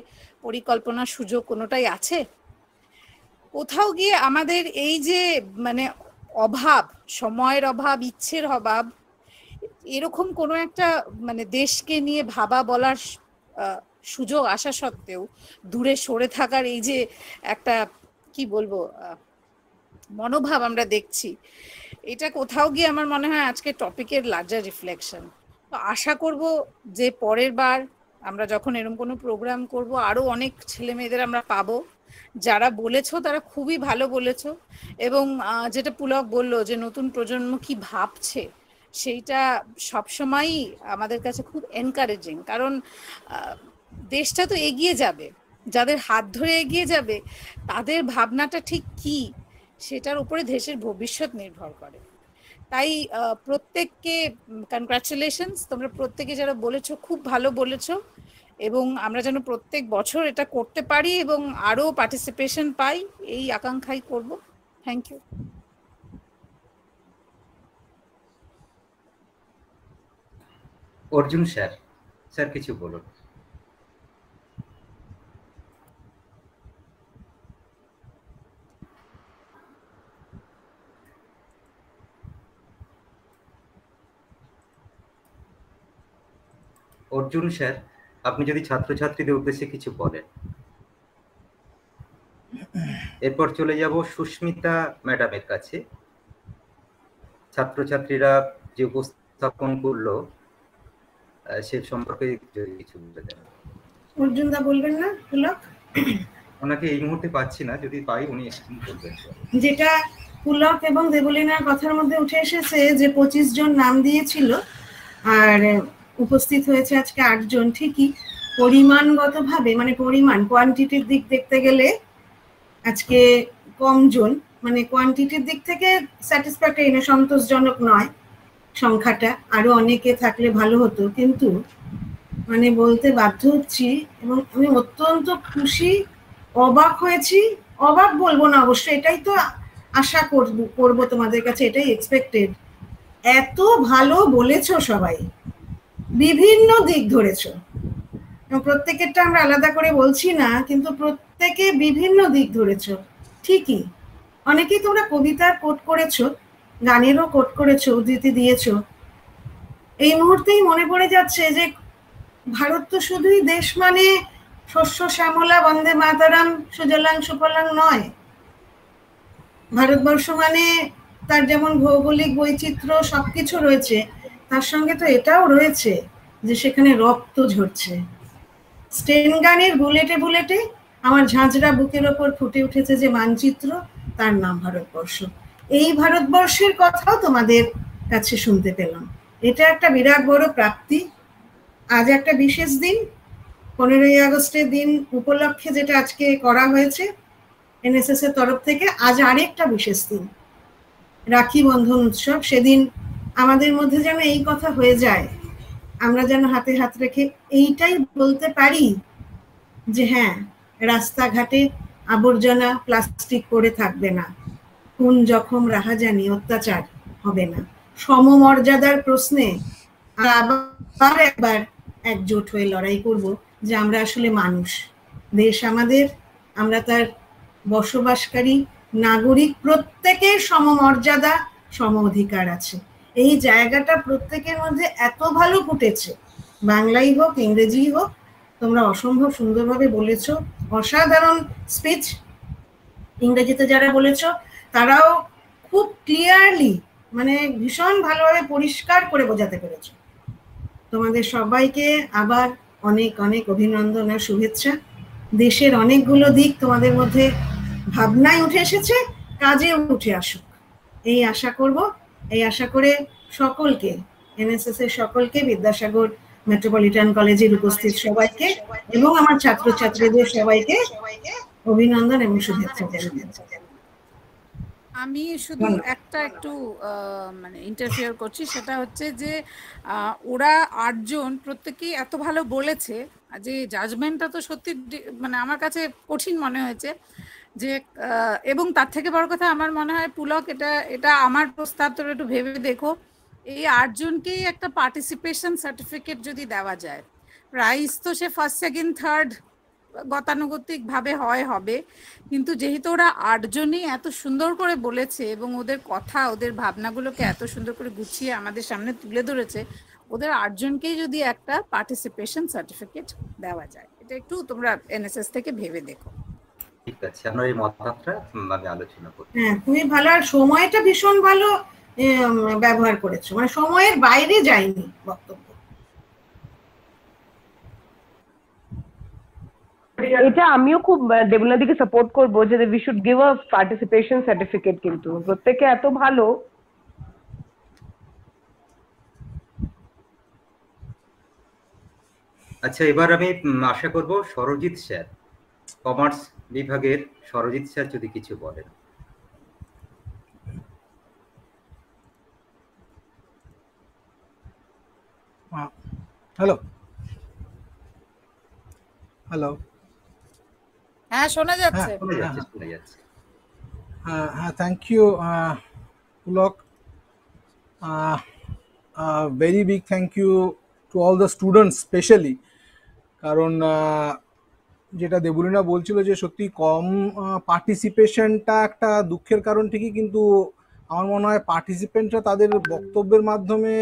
পরিকল্পনা, সুযোগ কোনোটাই আছে? কোথাও গিয়ে আমাদের এই যে মানে অভাব, সময়ের অভাব, ইচ্ছের অভাব, এরকম কোনো একটা মানে দেশকে নিয়ে ভাবা বলার সুযোগ আসা সত্ত্বেও দূরে সরে থাকার এই যে একটা কি বলবো মনোভাব আমরা দেখছি, এটা কোথাও গিয়ে আমার মনে হয় আজকে টপিকের লার্জার রিফ্লেকশন। তো আশা করব যে পরের বার আমরা যখন এরকম কোনো প্রোগ্রাম করব, আরো অনেক ছেলে মেয়েদের আমরা পাবো। যারা বলেছো তারা খুবই ভালো বলেছো, এবং যেটা পুলক বললো যে নতুন প্রজন্ম কি ভাবছে, সেইটা সবসময়ই আমাদের কাছে খুব এনকারেজিং। কারণ দেশটা তো এগিয়ে যাবে, যাদের হাত ধরে এগিয়ে যাবে তাদের ভাবনাটা ঠিক কি, সেটার উপরে দেশের ভবিষ্যৎ নির্ভর করে। তাই প্রত্যেককে কনগ্রাচুলেশনস, তোমরা প্রত্যেকে যারা বলেছো খুব ভালো বলেছো, এবং আমরা যেন প্রত্যেক বছর এটা করতে পারি এবং আরো পার্টিসিপেশন পাই, এই আকাঙ্ক্ষাই করব। Thank you. অর্জুন স্যার কিছু বলুন। অর্জুন স্যার, আপনি যদি ছাত্রছাত্রীদের উদ্দেশ্যে কিছু বলেন। এরপর চলে যাব সুস্মিতা ম্যাডামের কাছে। ছাত্রছাত্রীরা যে উপস্থাপন করলো সে সম্পর্কে যদি কিছু বলে দেন। অর্জুন দা বলবেন না? পুলক ওনাকে এই মুহূর্তে পাচ্ছি না, যদি পাই উনি বলবেন। যেটা পুলক এবং দেবলীনার কথার মধ্যে উঠে এসেছে যে 25 জন নাম দিয়েছিল আর উপস্থিত হয়েছে আজকে 8 জন। ঠিকই পরিমাণগতভাবে মানে পরিমাণ কোয়ান্টিটির দিক দেখতে গেলে আজকে কম জন, মানে কোয়ান্টিটির দিক থেকে স্যাটিসফ্যাক্টরি না, সন্তোষজনক নয় সংখ্যাটা। আরো অনেকে থাকলে ভালো হতো, কিন্তু মানে বলতে বাধ্য হচ্ছি এবং আমি অত্যন্ত খুশি, অবাক হয়েছি। অবাক বলবো না অবশ্য, এটাই তো আশা করবো তোমাদের কাছে, এটাই এক্সপেক্টেড। এত ভালো বলেছো সবাই, বিভিন্ন দিক ধরেছো, প্রত্যেকেরটা আমরা আলাদা করে বলছি না, কিন্তু প্রত্যেকে বিভিন্ন দিক ধরেছো। ঠিকই, অনেকেই তোমরা কবিতার কোট করেছো, গানেরও কোট করেছো, উদ্ধৃতি দিয়েছো। এই মুহূর্তেই মনে পড়ে যাচ্ছে যে ভারত তো শুধুই দেশ মানে শস্য শ্যামলা বন্দে মাতারাম সুজলাং সুফলাং নয়। ভারতবর্ষ মানে তার যেমন ভৌগোলিক বৈচিত্র্য সবকিছু রয়েছে, তার সঙ্গে তো এটাও রয়েছে যে সেখানে রক্ত ঝরছে। স্টেন গানের বুলেটে বুলেটে আমার ঝাঁঝরা বুকের ওপর ফুটে উঠেছে যে মানচিত্র, তার নাম ভারতবর্ষ। এই ভারতবর্ষের কথাও তোমাদের কাছে শুনতে পেলাম, এটা একটা বিরাট বড় প্রাপ্তি। আজ একটা বিশেষ দিন, 15ই আগস্টের দিন উপলক্ষে যেটা আজকে করা হয়েছে এনএসএস এর তরফ থেকে। আজ আরেকটা বিশেষ দিন, রাখি বন্ধন উৎসব। সেদিন আমাদের মধ্যে যেন এই কথা হয়ে যায়, আমরা যেন হাতে হাত রেখে এইটাই বলতে পারি যে হ্যাঁ, রাস্তাঘাটে আবর্জনা প্লাস্টিক পড়ে থাকবে না, খুন জখম রাহাজানি অত্যাচার হবে না। সমমর্যাদার প্রশ্নে আবার একবার একজোট হয়ে লড়াই করব যে আমরা আসলে মানুষ, দেশ আমাদের, আমরা তার বসবাসকারী নাগরিক, প্রত্যেকের সমমর্যাদা সম অধিকার আছে। এই জায়গাটা প্রত্যেকের মধ্যে এত ভালো ফুটেছে, বাংলাই হোক ইংরেজি হোক, তোমরা অসম্ভব সুন্দরভাবে বলেছো, অসাধারণ স্পিচ। ইংরেজিতে যারা বলেছো তারাও খুব ক্লিয়ারলি, মানে ভীষণ ভালোভাবে পরিষ্কার করে বোঝাতে পেরেছো। তোমাদের সবাইকে আবার অনেক অনেক অভিনন্দন আর শুভেচ্ছা। দেশের অনেকগুলো দিক তোমাদের মধ্যে ভাবনায় উঠে এসেছে, কাজে উঠে আসুক এই আশা করব। এই আশা করে সকলকে, এনএসএস এর সকলকে, বিদ্যাসাগর মেট্রোপলিটন কলেজের উপস্থিত সবাইকে এবং আমার ছাত্রছাত্রীদের সবাইকে অভিনন্দন এবং শুভেচ্ছা জানাই। আমি শুধু একটা একটু মানে ইন্টারফিয়ার করছি, সেটা হচ্ছে যে ওরা 8 জন প্রত্যেকেই এত ভালো বলেছে যে জাজমেন্টটা তো সত্যি মানে আমার কাছে কঠিন মনে হয়েছে যে, এবং তার থেকে বড় কথা আমার মনে হয় পুলক, এটা আমার প্রস্তাব, তোর একটু ভেবে দেখো, এই 8 জনকেই একটা পার্টিসিপেশন সার্টিফিকেট যদি দেওয়া যায়, প্রাইজ তো সে ফার্স্ট সেকেন্ড থার্ড গতানুগতিক ভাবে হবে, কিন্তু যেহেতু ওরা 8 জনই এত সুন্দর করে বলেছে এবং ওদের কথা, ওদের ভাবনাগুলোকে এত সুন্দর করে গুছিয়ে আমাদের সামনে তুলে ধরেছে, ওদের 8 জনকেই যদি একটা পার্টিসিপেশন সার্টিফিকেট দেওয়া যায়, এটা একটু তোমরা এনএসএস থেকে ভেবে দেখো। ঠিক আছে, আমরা এই মতটা আমি আলোচনা করব। হ্যাঁ, তুমি ভালো, আর সময়টা ভীষণ ভালো ব্যবহার করেছো, মানে সময়ের বাইরে যায়নি বক্তব্য। এটা আমিও খুব দেবনাদিকে সাপোর্ট করবো যে we should give a participation certificate, কিন্তু প্রত্যেকে এত ভালো। আচ্ছা, এবার আমি আশা করব সরজিৎ স্যার, কমার্স বিভাগের সরজিৎ স্যার যদি কিছু বলেন। হ্যালো হ্যালো, হ্যাঁ শোনা যাচ্ছে। হ্যাঁ, thank you Pulak, very big thank you to all the students specially, কারণ যেটা দেবলীনা বলছিল যে সত্যি কম পার্টিসিপেশনটা একটা দুঃখের কারণ ঠিকই, কিন্তু আমার মনে হয় পার্টিসিপেন্টরা তাদের বক্তব্যের মাধ্যমে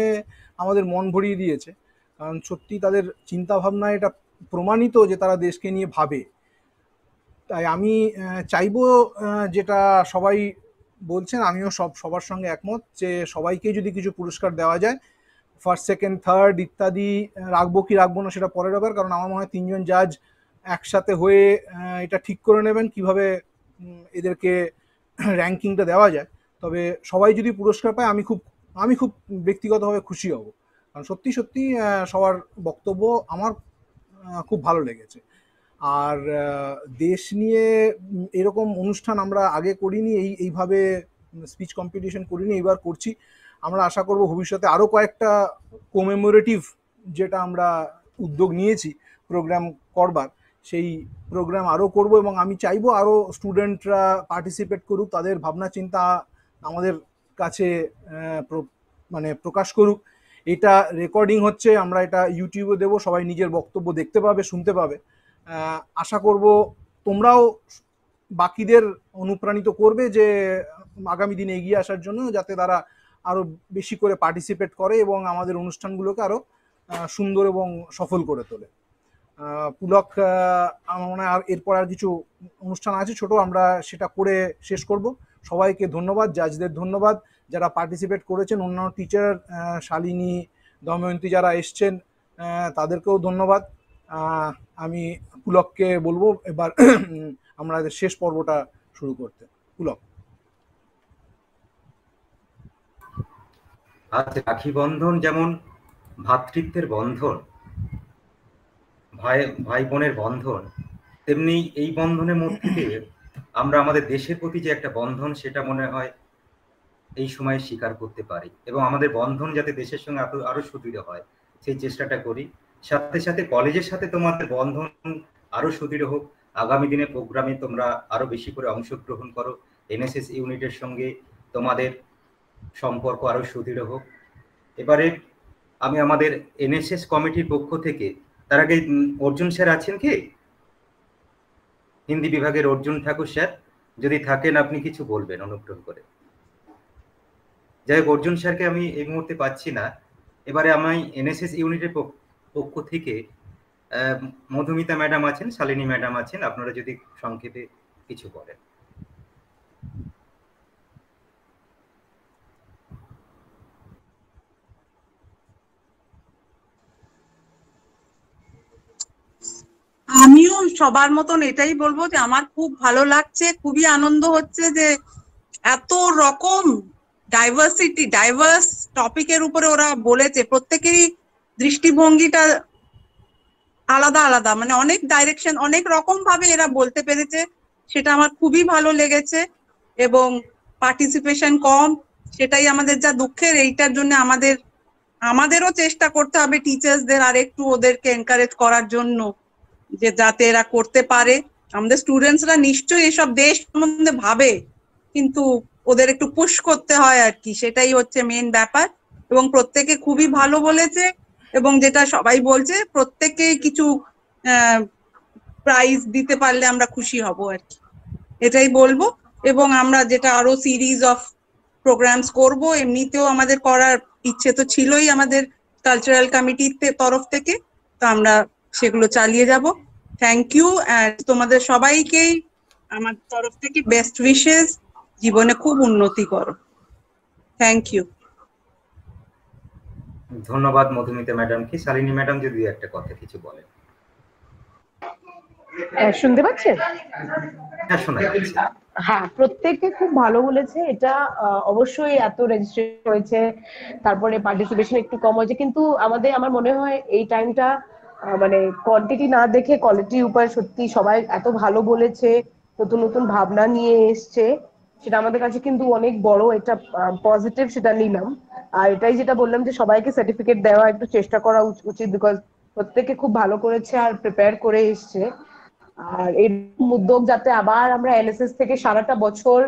আমাদের মন ভরিয়ে দিয়েছে, কারণ সত্যি তাদের চিন্তাভাবনা এটা প্রমাণিত যে তারা দেশকে নিয়ে ভাবে। তাই আমি চাইবো যেটা সবাই বলছেন, আমিও সবার সঙ্গে একমত, যে সবাইকে যদি কিছু পুরস্কার দেওয়া যায়, ফার্স্ট সেকেন্ড থার্ড ইত্যাদি রাখবো কি রাখবো না সেটা পরের ব্যাপার, কারণ আমার মনে হয় 3 জন জাজ একসাথে হয়ে এটা ঠিক করে নেবেন কিভাবে এদেরকে র্যাঙ্কিংটা দেওয়া যায়। তবে সবাই যদি পুরস্কার পায় আমি খুব ব্যক্তিগতভাবে খুশি হব, কারণ সত্যি সত্যি সবার বক্তব্য আমার খুব ভালো লেগেছে। আর দেশ নিয়ে এরকম অনুষ্ঠান আমরা আগে করিনি, এইভাবে স্পিচ কম্পিটিশন করিনি, এইবার করছি। আমরা আশা করব ভবিষ্যতে আরও কয়েকটা কোমেমোরেটিভ যেটা আমরা উদ্যোগ নিয়েছি প্রোগ্রাম করবার, সেই প্রোগ্রাম আরও করব, এবং আমি চাইবো আরও স্টুডেন্টরা পার্টিসিপেট করুক, তাদের ভাবনা চিন্তা আমাদের কাছে মানে প্রকাশ করুক। এটা রেকর্ডিং হচ্ছে, আমরা এটা ইউটিউবে দেবো, সবাই নিজের বক্তব্য দেখতে পাবে, শুনতে পাবে। আশা করব তোমরাও বাকিদের অনুপ্রাণিত করবে যে আগামী দিনে এগিয়ে আসার জন্য, যাতে তারা আরও বেশি করে পার্টিসিপেট করে এবং আমাদের অনুষ্ঠানগুলোকে আরও সুন্দর এবং সফল করে তোলে। পুলক, আমার মনে হয় আর এরপর আর কিছু অনুষ্ঠান আছে ছোট, আমরা সেটা করে শেষ করব। সবাইকে ধন্যবাদ, জাজদের ধন্যবাদ যারা পার্টিসিপেট করেছেন, অন্যান্য টিচার শালিনী, দময়ন্তী যারা এসছেন তাদেরকেও ধন্যবাদ। আমি পুলককে বলবো এবার আমাদের শেষ পর্বটা শুরু করতে। পুলক। আজ রাখি বন্ধন যেমন ভ্রাতৃত্বের বন্ধন, ভাই বোনের বন্ধন, তেমনি এই বন্ধনের মধ্যে দিয়ে আমরা আমাদের দেশের প্রতি যে একটা বন্ধন, সেটা মনে হয় এই সময় স্বীকার করতে পারি, এবং আমাদের বন্ধন যাতে দেশের সঙ্গে আরো সুদৃঢ় হয় সেই চেষ্টাটা করি। সাথে সাথে কলেজের সাথে তোমাদের বন্ধন আরো সুদৃঢ় হোক, আগামী দিনে প্রোগ্রামে তোমরা আরো বেশি করে অংশগ্রহণ করো, এনএসএস ইউনিটের সঙ্গে তোমাদের সম্পর্ক আরো সুদৃঢ় হোক। এবারে আমি আমাদের এনএসএস কমিটির পক্ষ থেকে, তার আগে অর্জুন স্যার আছেন কি, হিন্দি বিভাগের অর্জুন ঠাকুর স্যার, যদি থাকেন আপনি কিছু বলবেন অনুগ্রহ করে। যাই হোক, অর্জুন স্যারকে আমি এই মুহূর্তে পাচ্ছি না। এবারে আমি এনএসএস ইউনিটের পক্ষ থেকে মধুমিতা ম্যাডাম আছেন, শালিনী ম্যাডাম আছেন, আপনারা যদি সংক্ষেপে কিছু বলেন। আমিও সবার মতন এটাই বলবো যে আমার খুব ভালো লাগছে, খুবই আনন্দ হচ্ছে যে এত রকম ডাইভার্স টপিকের উপরে ওরা বলেছে। প্রত্যেকেরই দৃষ্টিভঙ্গিটা আলাদা আলাদা, মানে অনেক ডাইরেকশন, অনেক রকম ভাবে এরা বলতে পেরেছে, সেটা আমার খুবই ভালো লেগেছে। এবং পার্টিসিপেশন কম, সেটাই আমাদের যা দুঃখের। এইটার জন্য আমাদেরও চেষ্টা করতে হবে টিচার্সদের আর একটু ওদেরকে এনকারেজ করার জন্য, যে যাতে এরা করতে পারে। আমাদের স্টুডেন্টসরা নিশ্চয়ই এসব দেশ সম্বন্ধে ভাবে, কিন্তু ওদের একটু পুশ করতে হয় আর কি, সেটাই হচ্ছে মেন ব্যাপার। এবং প্রত্যেকে খুবই ভালো বলেছে, এবং যেটা সবাই বলছে প্রত্যেককে কিছু প্রাইজ দিতে পারলে আমরা খুশি হব আর কি, এটাই বলবো। এবং আমরা যেটা আরো সিরিজ অফ প্রোগ্রামস করব, এমনিতেও আমাদের করার ইচ্ছে তো ছিলই আমাদের কালচারাল কমিটির তরফ থেকে, তো আমরা সেগুলো চালিয়ে যাব। থ্যাংক ইউ, অ্যান্ড তোমাদের সবাইকেই আমার তরফ থেকে বেস্ট উইশেস, জীবনে খুব উন্নতি করো। Thank you. ধন্যবাদ মধুমিতা ম্যাডামকে। শালিনী ম্যাডাম যদি একটা কথা কিছু বলেন। শুনতে পাচ্ছেন? হ্যাঁ, শোনা যাচ্ছে। হ্যাঁ, প্রত্যেককে খুব ভালো বলেছে। এটা অবশ্যই এত রেজিস্ট্রেশন হয়েছে, তারপরে পার্টিসিপেশন একটু কম হয়েছে, কিন্তু আমার মনে হয় এই টাইমটা মানে কোয়ান্টিটি না দেখে কোয়ালিটির উপর সত্যি সবাই এত ভালো বলেছে, নতুন নতুন ভাবনা নিয়ে এসছে, সেটা আমাদের কাছে কিন্তু অনেক বড় একটা পজিটিভ, সেটা নিলাম। আর এটাই যেটা বললাম যে সবাইকে সার্টিফিকেট দেওয়া একটু চেষ্টা করা উচিত, বিকজ প্রত্যেকে খুব ভালো করেছে আর প্রিপেয়ার করে এসছে। আর এই উদ্যোগ যাতে আবার আমরা এনএসএস থেকে সারাটা বছর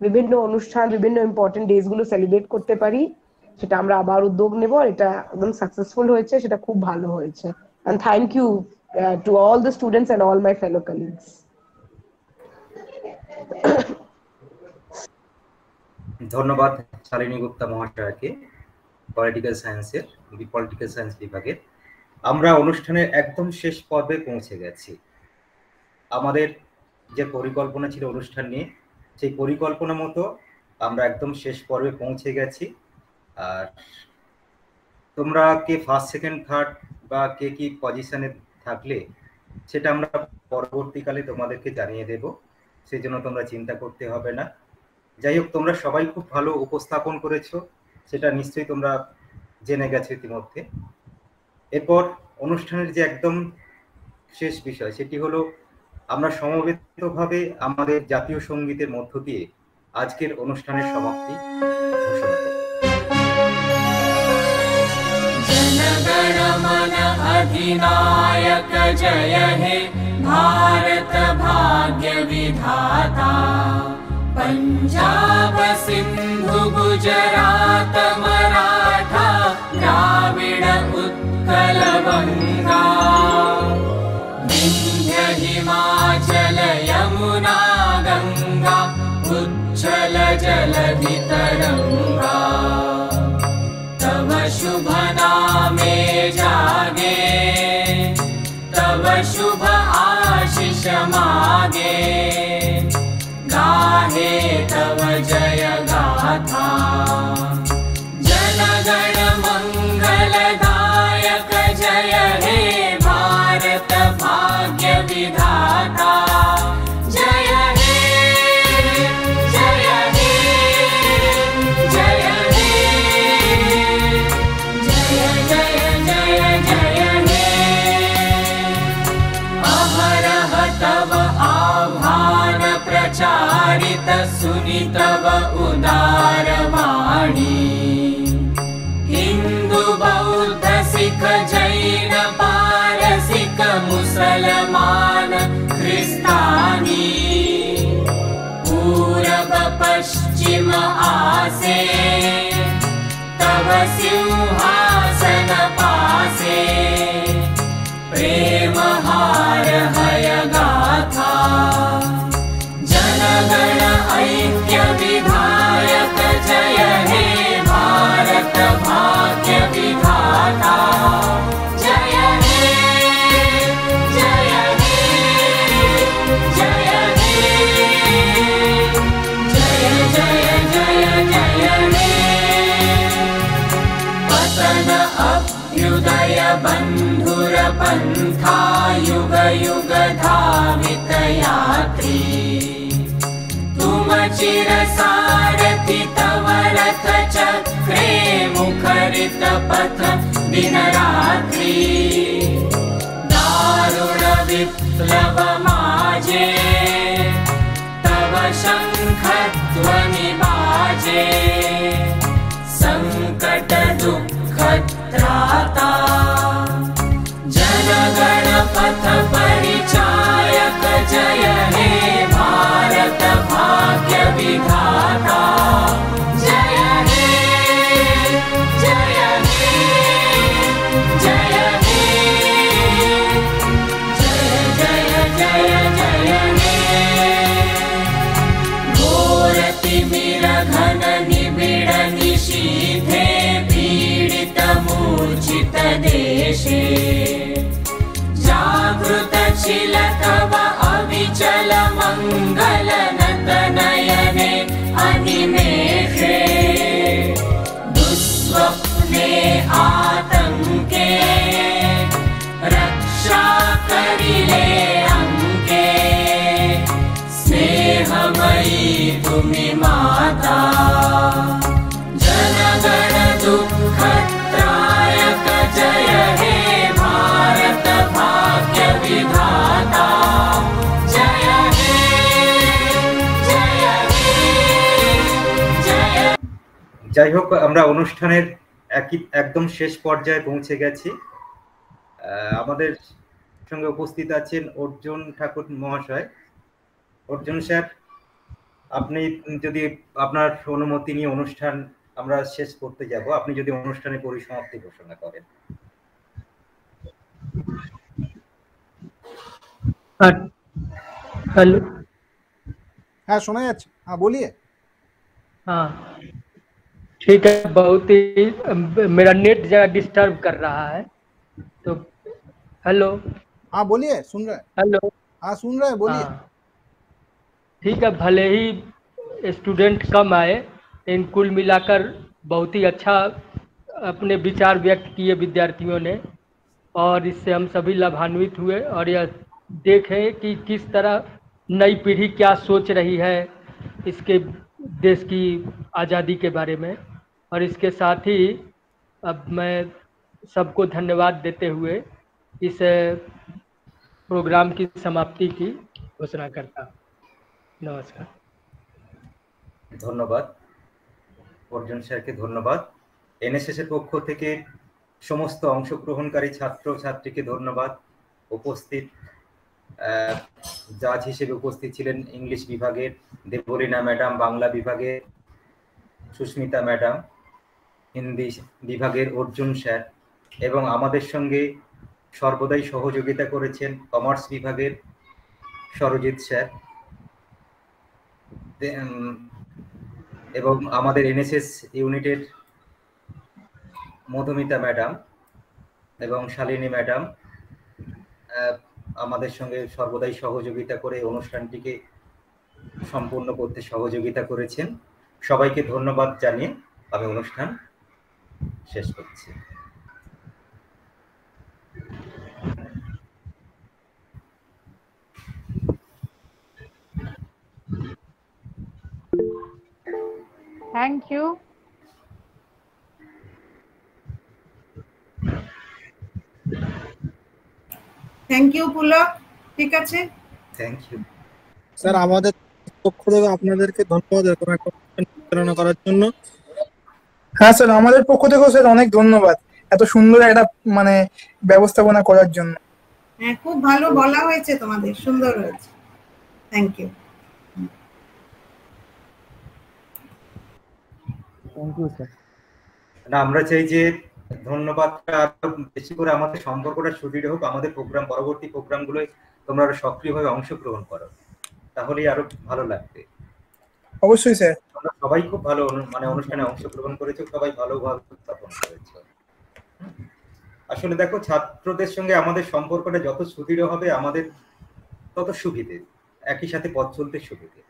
বিভিন্ন অনুষ্ঠান, বিভিন্ন ইম্পর্টেন্ট ডেজ গুলো সেলিব্রেট করতে পারি, সেটা আমরা আবার উদ্যোগ নেব। এটা একদম সাকসেসফুল হয়েছে, সেটা খুব ভালো হয়েছে। And thank you to all the students and all my fellow colleagues. ধন্যবাদ শালিনী গুপ্তা মহাশয়কে, পলিটিক্যাল সায়েন্স বিভাগের। আমরা অনুষ্ঠানের একদম শেষ পর্বে পৌঁছে গেছি। আমাদের যে পরিকল্পনা ছিল অনুষ্ঠান নিয়ে, সেই পরিকল্পনা মতো আমরা একদম শেষ পর্বে পৌঁছে গেছি। আর তোমরা কে ফার্স্ট, সেকেন্ড, থার্ড বা কে কি পজিশনে থাকলে সেটা আমরা পরবর্তীকালে তোমাদেরকে জানিয়ে দেব, সেই জন্য তোমরা চিন্তা করতে হবে না। যাই হোক, তোমরা সবাই খুব ভালো উপস্থাপন করেছো, সেটা নিশ্চয়ই তোমরা জেনে গেছো ইতিমধ্যে। এরপর অনুষ্ঠানের যে একদম শেষ বিষয়, সেটি হলো আমরা সমবেতভাবে আমাদের জাতীয় সঙ্গীতের মধ্য দিয়ে আজকের অনুষ্ঠানের সমাপ্তি ঘোষণা করব। जनगण मन अधिनायक जय हे भारत भाग्य विधाता, पंजाब सिंधु गुजरात मराठा द्राविड उत्कल बंगा, विंध्य हिमाचल यमुना गंगा उच्छल जलधि तरंगा, तव शुभ नामे जागे, तव शुभ आशीष मागे, गाहे तव जय गाथा। जनगण मंगलदायक जय हे भारत भाग्य विधाता, जय हे जय हे जय हे जय जय जय जय हे। अहरह तव आह्वान प्रचारित सुनि तव उदार वाणी, हिंदू बौद्ध सिख जैन पारसिक मुसलमान ख्रिस्ता आसे तव सिंहासन पासे प्रेम हार हय गाथा जनगण ऐक्य विधायक जय हे भारत भाग्य विधाता जय हे जय हे जय हे जय जय जय जय हे पतन अभ्युदय बंधुर पंथा युग युग धावित यात्री तुम चिर सारथि तव रथ चक्रे मुखरित पथ दिन रात्रि दारुण विप्लव माजे तव शंख ध्वनि बाजे संकट दुख त्राता जनगण पथ परिचायक जय हे भारत भाग्य विधाता जय हे जय हे जय हे जय जय जय जय हे घोर तिमिर घन निबिड़ निशीथे पीडित मूर्छित देशे जागृत छिल तव अविचल मंगल नयने अनिमेषे दुस्वप्ने आतंके रक्षा करिले अंके स्नेहमयी तुमि माता जनगण दुःख त्रायक जय हे भारत भाग्य विधाता जय हे जय हे जय। যাই হোক, আমরা অনুষ্ঠানের একদম শেষ পর্যায়ে পৌঁছে গেছি। আমাদের সঙ্গে উপস্থিত আছেন অর্জুন ঠাকুর মহাশয়। অর্জুন স্যার, আপনি যদি আপনার অনুমতি নিয়ে অনুষ্ঠান আমরা শেষ করতে যাব, আপনি যদি অনুষ্ঠানের পরিসমাপ্তি ঘোষণা করেন। हेलो, हाँ सुना जाच्छे, हाँ बोलिए। हाँ ठीक है, बहुत ही मेरा नेट जरा डिस्टर्ब कर रहा है तो हेलो। हाँ बोलिए, सुन रहे हैं। हेलो, हाँ सुन रहे हैं, बोलिए। ठीक है, भले ही स्टूडेंट कम आए लेकिन कुल मिलाकर बहुत ही अच्छा अपने विचार व्यक्त किए विद्यार्थियों ने, और इससे हम सभी लाभान्वित हुए और यह देखें कि किस तरह नई पीढ़ी क्या सोच रही है इसके देश की आज़ादी के बारे में। और इसके साथ ही अब मैं सबको धन्यवाद देते हुए इस प्रोग्राम की समाप्ति की घोषणा करता हूँ। नमस्कार। ধন্যবাদ অর্জুন স্যারকে, ধন্যবাদ এনএসএস এর পক্ষ থেকে সমস্ত অংশগ্রহণকারী ছাত্র ছাত্রীকে ধন্যবাদ। উপস্থিত জাজ হিসেবে উপস্থিত ছিলেন ইংলিশ বিভাগের দেবলীনা ম্যাডাম, বাংলা বিভাগের সুস্মিতা ম্যাডাম, হিন্দি বিভাগের অর্জুন স্যার, এবং আমাদের সঙ্গে সর্বদাই সহযোগিতা করেছেন কমার্স বিভাগের সরজিৎ স্যার, এবং আমাদের এনএসএস ইউনিটের মধুমিতা ম্যাডাম এবং শালিনী ম্যাডাম আমাদের সঙ্গে সর্বদাই সহযোগিতা করে অনুষ্ঠানটিকে সম্পূর্ণ করতে সহযোগিতা করেছেন। সবাইকে ধন্যবাদ জানিয়ে আমি অনুষ্ঠান শেষ করছি। Thank you. Thank you Pulak, ঠিক আছে, থ্যাংক ইউ স্যার। আমাদের পক্ষ থেকে আপনাদেরকে ধন্যবাদ এরকম একটা পরিচালনা করার জন্য। হ্যাঁ স্যার, আমাদের পক্ষ থেকেও স্যার অনেক ধন্যবাদ এত সুন্দর একটা মানে ব্যবস্থাপনা করার জন্য। হ্যাঁ, খুব ভালো বলা হয়েছে, তোমাদের সুন্দর হয়েছে, thank you. Thank you sir. না, আমরা চাই যে ধন্যবাদটা আরো বেশি করে আমাদের সম্পর্কটা সুদৃঢ় হোক, আমাদের প্রোগ্রাম পরবর্তী প্রোগ্রামগুলোয় তোমরা আরো সক্রিয়ভাবে অংশগ্রহণ করো, তাহলেই আরো ভালো লাগবে। অবশ্যই স্যার। তোমরা সবাই খুব ভালো মানে অনুষ্ঠানে অংশগ্রহণ করেছো, সবাই ভালোভাবে উত্থাপন করেছো। আসলে দেখো, ছাত্রদের সঙ্গে আমাদের সম্পর্কটা যত সুদৃঢ় হবে আমাদের তত সুবিধে, একই সাথে পথ চলতে সুবিধে।